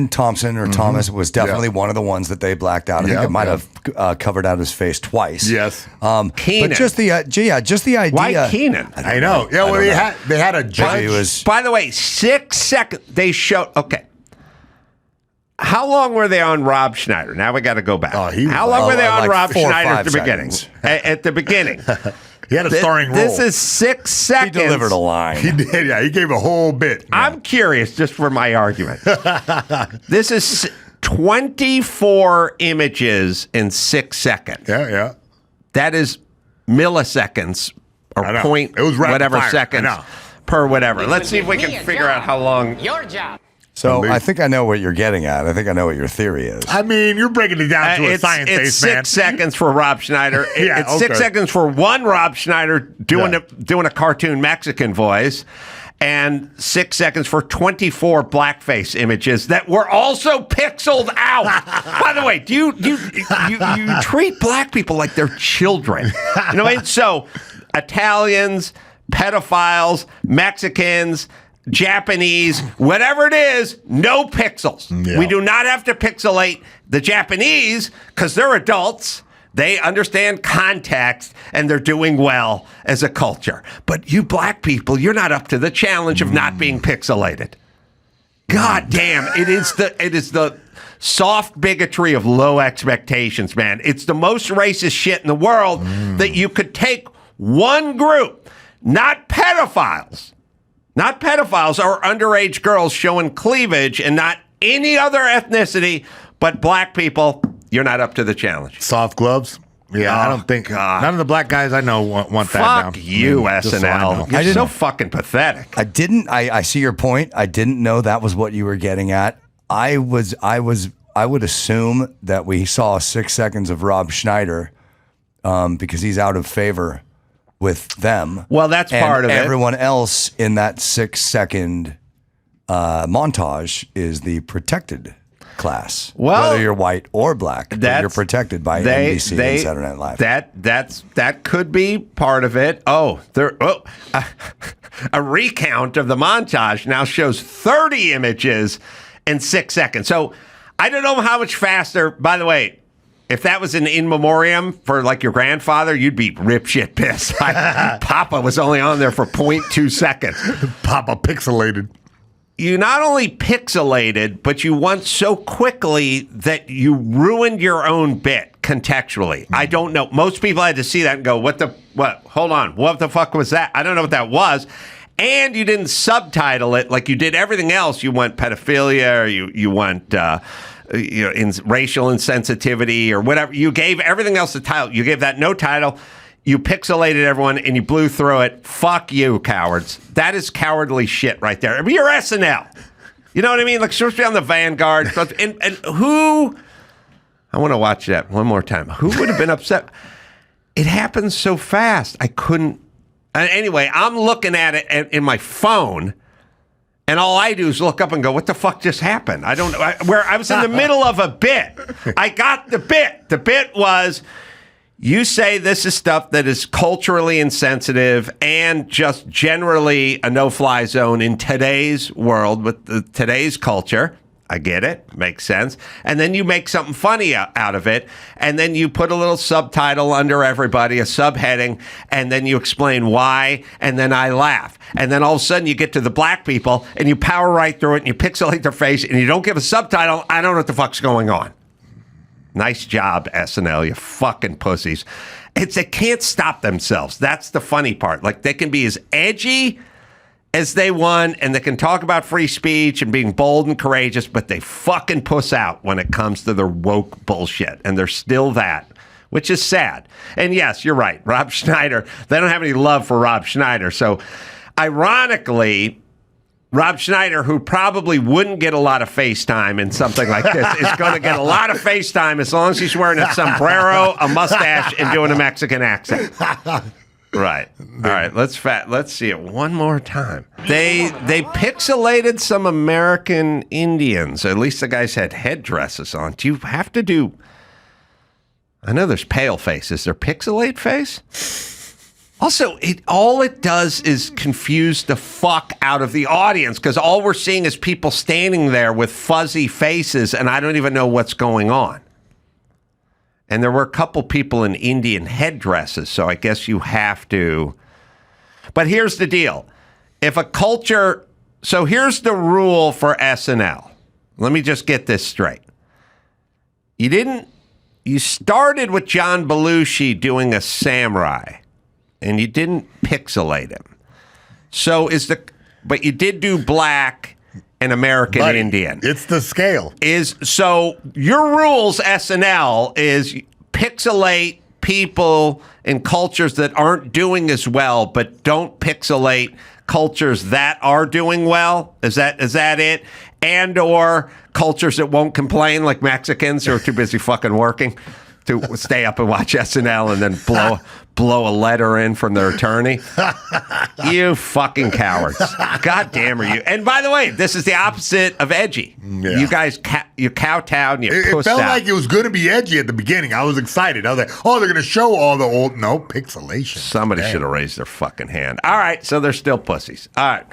Thompson or Thomas was definitely one of the ones that they blacked out. I think it might have covered out his face twice. Yes. Kenan. But just the idea. Why Kenan? I know. Yeah, well, they had a judge. By the way, 6 seconds. They showed. Okay. How long were they on Rob Schneider? Now we got to go back. How long were they on Rob Schneider at the beginning? At the beginning. He had a starring role. This is 6 seconds. He delivered a line. He did, yeah. He gave a whole bit. I'm curious, just for my argument. This is 24 images in 6 seconds. Yeah. That is milliseconds or point it was whatever fire. seconds per whatever. Let's see if we can figure out how long. Your job. So I think I know what you're getting at. I think I know what your theory is. I mean, you're breaking it down to a science-based man. It's 6 seconds for Rob Schneider. It's 6 seconds for one Rob Schneider doing a cartoon Mexican voice, and 6 seconds for 24 blackface images that were also pixeled out. By the way, do you treat black people like they're children? You know what I mean? So Italians, pedophiles, Mexicans, Japanese, whatever it is, no pixels. Yeah. We do not have to pixelate the Japanese because they're adults. They understand context and they're doing well as a culture. But you black people, you're not up to the challenge of not being pixelated. God damn, it is the soft bigotry of low expectations, man. It's the most racist shit in the world that you could take one group, not pedophiles or underage girls showing cleavage and not any other ethnicity, but black people, you're not up to the challenge. Soft gloves? Yeah, I don't think none of the black guys I know want that down. Fuck you, SNL. You're so fucking pathetic. I see your point. I didn't know that was what you were getting at. I would assume that we saw 6 seconds of Rob Schneider because he's out of favor with them. Well, that's part of it. Everyone else in that 6 second montage is the protected class. Well, whether you're white or black, you're protected by NBC and Saturday Night Live. That could be part of it. A recount of the montage now shows 30 images in 6 seconds. So I don't know how much faster. By the way, If that was an in memoriam for like your grandfather, you'd be rip shit pissed. Papa was only on there for 0.2 seconds. Papa pixelated. You not only pixelated, but you went so quickly that you ruined your own bit contextually. I don't know. Most people had to see that and go, what? Hold on. What the fuck was that? I don't know what that was. And you didn't subtitle it like you did everything else. You went pedophilia, or you went in racial insensitivity or whatever. You gave everything else a title. You gave that no title. You pixelated everyone and you blew through it. Fuck you, cowards. That is cowardly shit right there. I mean, you're SNL. You know what I mean? Like, supposed to be on the Vanguard. And who... I want to watch that one more time. Who would have been upset? It happens so fast. I couldn't... Anyway, I'm looking at it in my phone, and all I do is look up and go, what the fuck just happened? I don't know. I was in the middle of a bit. I got the bit. The bit was... You say this is stuff that is culturally insensitive and just generally a no-fly zone in today's world with today's culture. I get it. Makes sense. And then you make something funny out of it. And then you put a little subtitle under everybody, a subheading, and then you explain why. And then I laugh. And then all of a sudden you get to the black people and you power right through it and you pixelate their face and you don't give a subtitle. I don't know what the fuck's going on. Nice job, SNL, you fucking pussies. They can't stop themselves. That's the funny part. Like, they can be as edgy as they want, and they can talk about free speech and being bold and courageous, but they fucking puss out when it comes to their woke bullshit. And they're still that, which is sad. And yes, you're right. Rob Schneider, they don't have any love for Rob Schneider. So, ironically... Rob Schneider, who probably wouldn't get a lot of FaceTime in something like this, is going to get a lot of FaceTime as long as he's wearing a sombrero, a mustache, and doing a Mexican accent. Right. All right. Let's see it one more time. They pixelated some American Indians. At least the guys had headdresses on. Do you have to do? I know there's pale face. Is there pixelate face? Also, all it does is confuse the fuck out of the audience because all we're seeing is people standing there with fuzzy faces, and I don't even know what's going on. And there were a couple people in Indian headdresses, so I guess you have to. But here's the deal. If a culture... So here's the rule for SNL. Let me just get this straight. You started with John Belushi doing a samurai. And you didn't pixelate him. But you did do black and American Indian. It's the scale. So your rules, SNL, is pixelate people in cultures that aren't doing as well, but don't pixelate cultures that are doing well. Is that it? And or cultures that won't complain, like Mexicans who are too busy fucking working to stay up and watch SNL and then blow a letter in from their attorney. You fucking cowards. God damn are you. And by the way, this is the opposite of edgy. Yeah. You guys, you kowtowed and you pussed out. It felt like it was going to be edgy at the beginning. I was excited. I was like, oh, they're going to show all the old... No, pixelation. Somebody should have raised their fucking hand. All right, so they're still pussies. All right.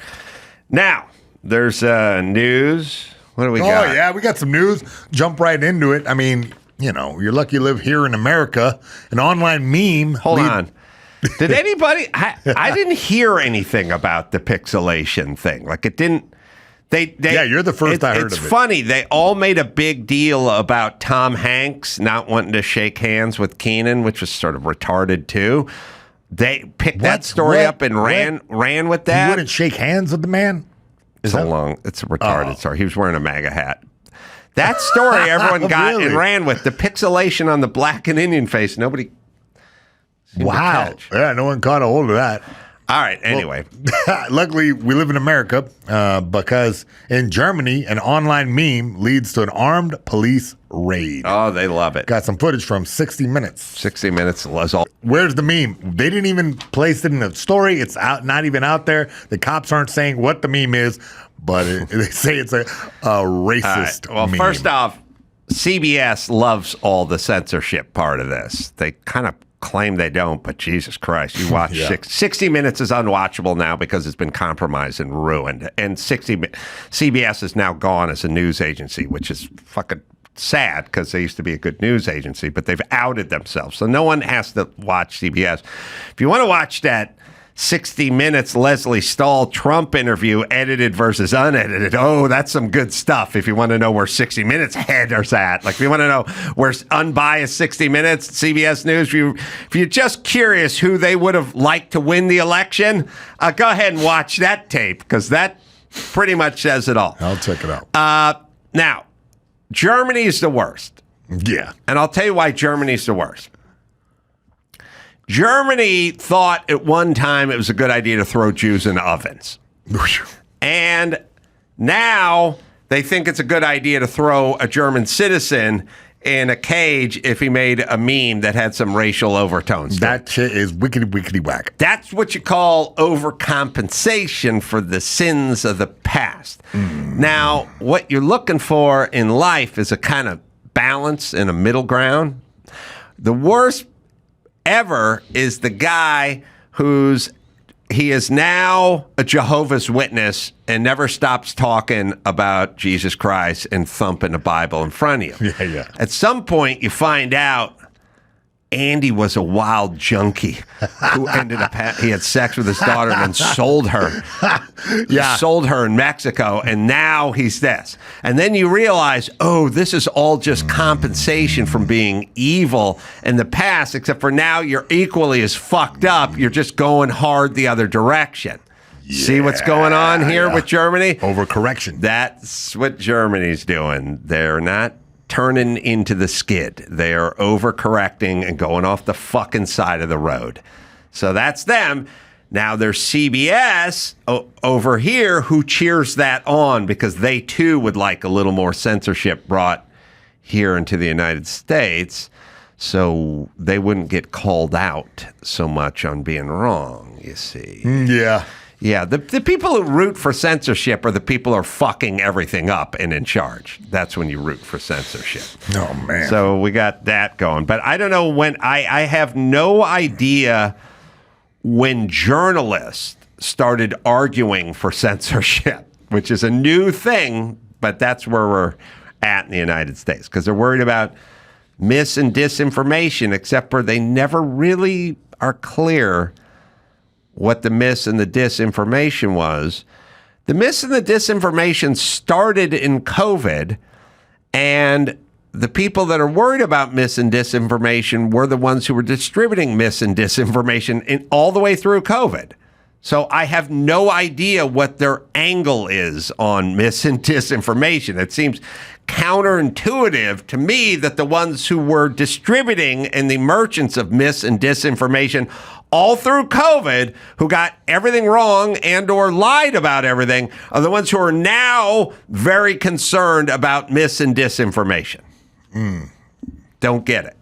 Now, there's news. What do we got? Oh, yeah, we got some news. Jump right into it. I mean... You know, you're lucky you live here in America. An online meme. Hold on. Did anybody... I didn't hear anything about the pixelation thing. Like, it didn't... Yeah, you're the first I heard of it. It's funny. They all made a big deal about Tom Hanks not wanting to shake hands with Keenan, which was sort of retarded, too. They picked that story up and ran with that. You wouldn't shake hands with the man? It's a retarded story. He was wearing a MAGA hat. That story everyone got really? And ran with. The pixelation on the black and Indian face. Nobody seemed to catch. Yeah, no one caught a hold of that. All right, anyway. Well, luckily, we live in America because in Germany, an online meme leads to an armed police raid. Oh, they love it. Got some footage from 60 Minutes. 60 Minutes was all. Where's the meme? They didn't even place it in the story. It's out, not even out there. The cops aren't saying what the meme is, but they say it's a racist meme. Well, first off, CBS loves all the censorship part of this. They kind of claim they don't, but Jesus Christ, you watch 60 Minutes is unwatchable now because it's been compromised and ruined. And CBS is now gone as a news agency, which is fucking sad because they used to be a good news agency, but they've outed themselves. So no one has to watch CBS. If you want to watch that 60 Minutes Leslie Stahl Trump interview, edited versus unedited, oh, that's some good stuff. If you want to know where 60 Minutes headers at, like if you want to know where unbiased 60 Minutes, CBS News, if you're just curious who they would have liked to win the election, go ahead and watch that tape because that pretty much says it all. I'll check it out. Now, Germany's the worst. Yeah. And I'll tell you why Germany's the worst. Germany thought at one time it was a good idea to throw Jews in ovens. And now they think it's a good idea to throw a German citizen in a cage if he made a meme that had some racial overtones. That shit is wickety whack. That's what you call overcompensation for the sins of the past. Now, what you're looking for in life is a kind of balance and a middle ground. The worst ever is the guy he is now a Jehovah's Witness and never stops talking about Jesus Christ and thumping the Bible in front of you. Yeah. At some point, you find out Andy was a wild junkie who ended up he had sex with his daughter and then sold her. Yeah. Sold her in Mexico, and now he's this. And then you realize, oh, this is all just compensation from being evil in the past, except for now you're equally as fucked up. You're just going hard the other direction. See what's going on here with Germany? Overcorrection. That's what Germany's doing. They're not turning into the skid. They are overcorrecting and going off the fucking side of the road. So that's them. Now there's CBS over here who cheers that on because they too would like a little more censorship brought here into the United States so they wouldn't get called out so much on being wrong, you see. Yeah. Yeah, the people who root for censorship are the people who are fucking everything up and in charge. That's when you root for censorship. Oh, man. So we got that going. But I don't know when, I have no idea when journalists started arguing for censorship, which is a new thing, but that's where we're at in the United States because they're worried about mis and disinformation, except for they never really are clear what the mis and the disinformation was. The mis and the disinformation started in COVID, and the people that are worried about mis and disinformation were the ones who were distributing mis and disinformation all the way through COVID. So I have no idea what their angle is on mis and disinformation. It seems counterintuitive to me that the ones who were distributing and the merchants of mis and disinformation all through COVID, who got everything wrong and or lied about everything, are the ones who are now very concerned about mis and disinformation. Don't get it.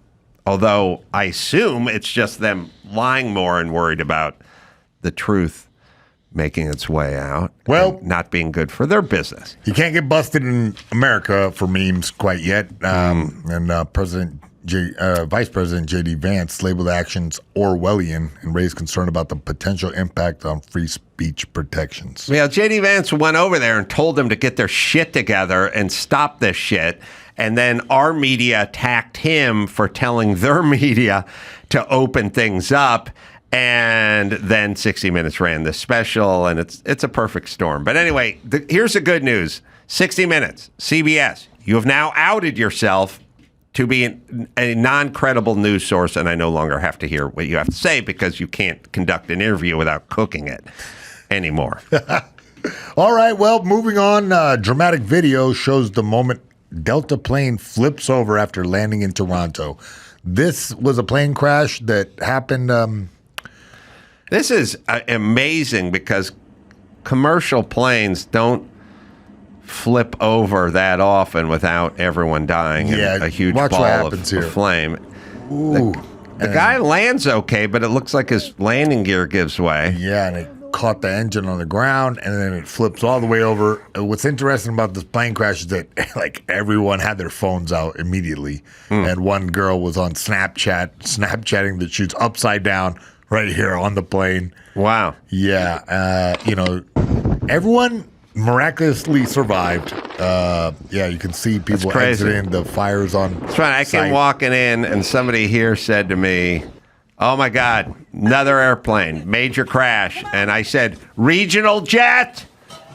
Although I assume it's just them lying more and worried about the truth making its way out. Well, and not being good for their business. You can't get busted in America for memes quite yet. And Vice President J.D. Vance labeled actions Orwellian and raised concern about the potential impact on free speech protections. Yeah, J.D. Vance went over there and told them to get their shit together and stop this shit. And then our media attacked him for telling their media to open things up. And then 60 Minutes ran this special, and it's a perfect storm. But anyway, here's the good news. 60 Minutes, CBS, you have now outed yourself to be a non-credible news source, and I no longer have to hear what you have to say because you can't conduct an interview without cooking it anymore. All right, well, moving on. Dramatic video shows the moment Delta plane flips over after landing in Toronto. This was a plane crash that happened... This is amazing because commercial planes don't flip over that often without everyone dying in a huge ball of flame. Ooh. The guy lands okay, but it looks like his landing gear gives way. Yeah, and it caught the engine on the ground, and then it flips all the way over. What's interesting about this plane crash is that like everyone had their phones out immediately, and one girl was on Snapchatting that shoots upside down right here on the plane. Wow. Yeah, everyone miraculously survived. Yeah, you can see people exiting the fires on. That's right. I came walking in, and somebody here said to me, "Oh my God, another airplane, major crash." And I said, "Regional jet?"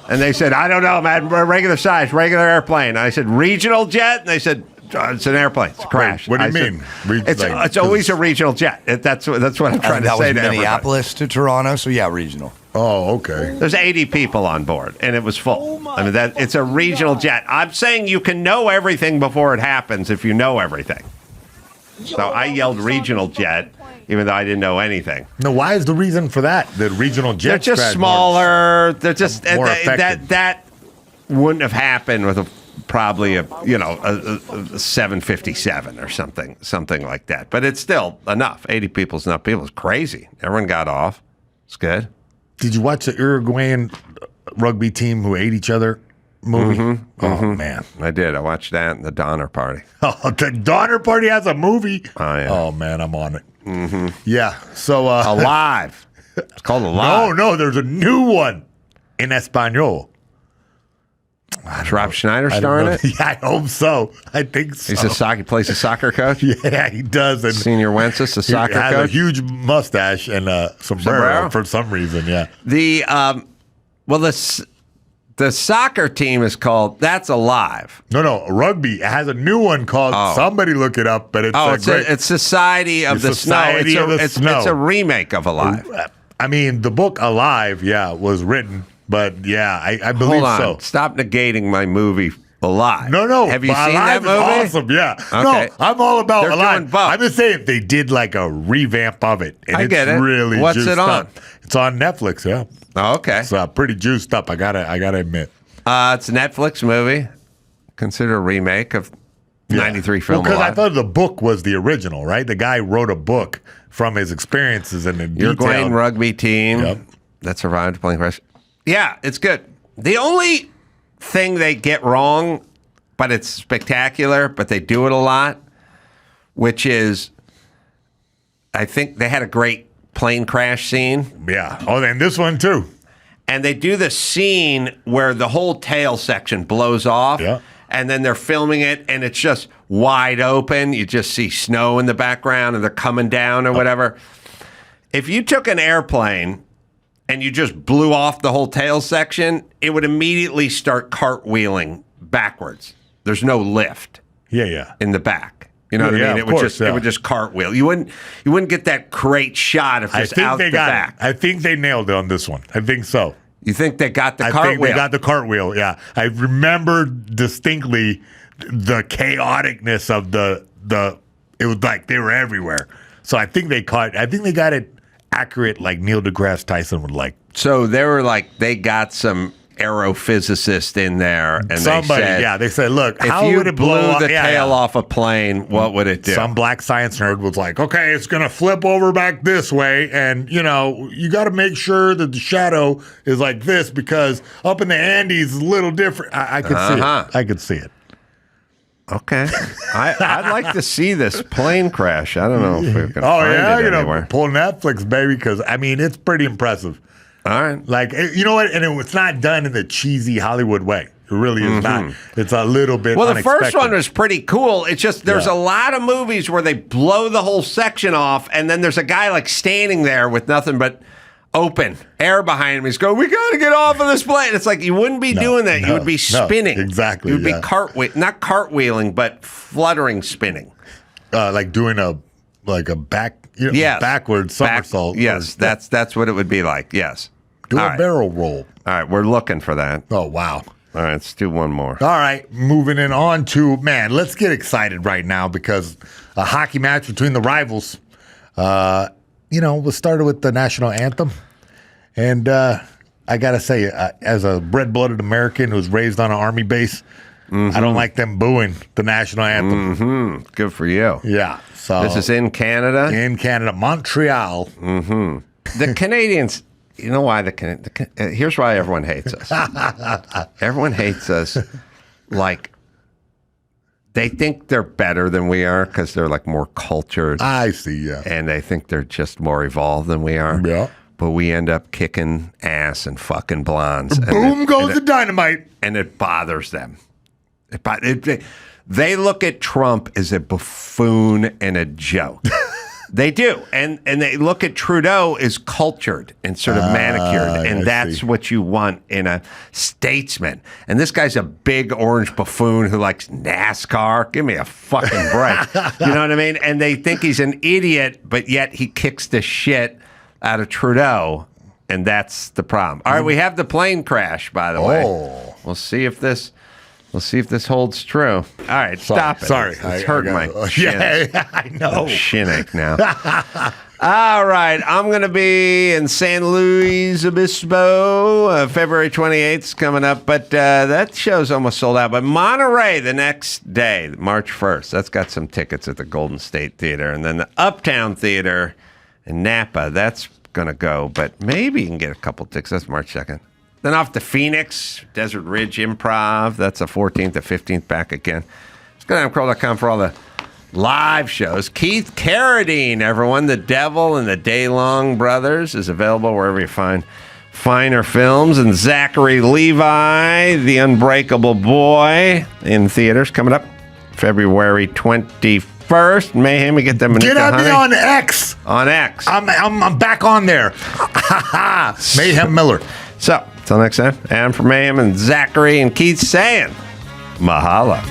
And they said, "I don't know, man, regular size, regular airplane." And I said, "Regional jet?" And they said, "It's an airplane. It's a crash." What do you mean? It's always a regional jet. That's what I'm trying to say to everybody. That was Minneapolis to Toronto, so yeah, regional. Oh, okay. There's 80 people on board, and it was full. I mean, it's a regional jet. I'm saying you can know everything before it happens if you know everything. So I yelled regional jet, even though I didn't know anything. No, why is the reason for that? The regional jets They're just smaller. They're just that wouldn't have happened with probably a 757 or something like that. But it's still enough. 80 people's enough people. It's crazy. Everyone got off. It's good. Did you watch the Uruguayan rugby team who ate each other movie? Oh, man. I did. I watched that and the Donner Party. Oh, the Donner Party has a movie? Oh, yeah. Oh, man, I'm on it. Yeah, so... Alive. It's called Alive. No, there's a new one in Espanol. Is Rob Schneider starring it? Yeah, I hope so. I think so. He plays a soccer coach? Yeah, he does. And Senior Wenceslas, a soccer coach? He has a huge mustache and a sombrero for some reason, yeah. The soccer team is called That's Alive. No, rugby. It has a new one called, somebody look it up, but it's Society of the Snow. It's a remake of Alive. I mean, the book Alive, was written. But yeah, I believe Hold on. so. Stop negating my movie Alive. No. Have you seen Alive that movie? Is awesome, yeah. Okay. No, I'm all about They're Alive. doing both. I'm just saying they did like a revamp of it. And I get it. Really What's juiced it on? Up. It's on Netflix, yeah. Oh, okay. It's pretty juiced up. I gotta admit. It's a Netflix movie. Consider a remake of 93 film Because Alive. I thought the book was the original, right? The guy wrote a book from his experiences and the Uruguayan rugby team that survived playing crash. Yeah, it's good. The only thing they get wrong, but it's spectacular, but they do it a lot, which is, I think they had a great plane crash scene. Yeah. Oh, and this one too. And they do the scene where the whole tail section blows off. Yeah. And then they're filming it, and it's just wide open. You just see snow in the background, and they're coming down or whatever. If you took an airplane and you just blew off the whole tail section, it would immediately start cartwheeling backwards. There's no lift. Yeah. In the back. You know what I mean? It would just cartwheel. You wouldn't get that great shot if just out the back. I think they nailed it on this one. I think so. You think they got the cartwheel? I think they got the cartwheel, yeah. I remember distinctly the chaoticness of the it was like they were everywhere. So I think they got it accurate like Neil deGrasse Tyson would like. So they got some aerophysicist in there, and they said, look, if how you would it blew blow the tail off a plane, what would it do? Some black science nerd was like, okay, it's going to flip over back this way, and, you got to make sure that the shadow is like this because up in the Andes is a little different. I could see it. I could see it. Okay. I'd like to see this plane crash. I don't know if we can find it anywhere. Pull Netflix, baby, because, it's pretty impressive. All right. Like, you know what? And it's not done in the cheesy Hollywood way. It really is not. It's a little bit unexpected. The first one was pretty cool. It's just there's a lot of movies where they blow the whole section off, and then there's a guy like standing there with nothing but open air behind him. He's going, we got to get off of this plane. It's like you wouldn't be doing that. You would be spinning. Exactly. You would be not cartwheeling, but fluttering spinning. Like doing a backwards somersault. Yes, that's what it would be like. Yes. Do a barrel roll. All right, we're looking for that. Oh, wow. All right, let's do one more. All right, moving on to, let's get excited right now because a hockey match between the rivals, was started with the national anthem. And I got to say, as a red-blooded American who was raised on an Army base, I don't like them booing the national anthem. Mm-hmm. Good for you. Yeah. So this is in Canada? In Canada, Montreal. Mm-hmm. The Canadians... You know why here's why everyone hates us. Everyone hates us like they think they're better than we are because they're like more cultured. I see, yeah. And they think they're just more evolved than we are. Yeah. but we end up kicking ass and fucking blondes. Boom goes the dynamite. And it bothers them. They look at Trump as a buffoon and a joke. They do. And they look at Trudeau as cultured and sort of manicured. And that's what you want in a statesman. And this guy's a big orange buffoon who likes NASCAR. Give me a fucking break. You know what I mean? And they think he's an idiot, but yet he kicks the shit out of Trudeau. And that's the problem. All right, we have the plane crash, by the way. We'll see if this holds true. All right, stop it. Sorry. It's hurting my shin. Yeah, I know. Shin ache now. All right, I'm going to be in San Luis Obispo. February 28th is coming up, but that show's almost sold out. But Monterey the next day, March 1st. That's got some tickets at the Golden State Theater. And then the Uptown Theater in Napa, that's going to go. But maybe you can get a couple tickets. That's March 2nd. Then off to Phoenix, Desert Ridge Improv. That's the 14th to 15th, back again. Just go to Carolla.com for all the live shows. Keith Carradine, everyone. The Devil and the Daylong Brothers is available wherever you find finer films. And Zachary Levi, The Unbreakable Boy, in theaters coming up February 21st. Mayhem, we get them. Get at me on X. On X. I'm back on there. Mayhem Miller. So, until next time, Adam from Mayhem and Zachary and Keith saying, mahalo.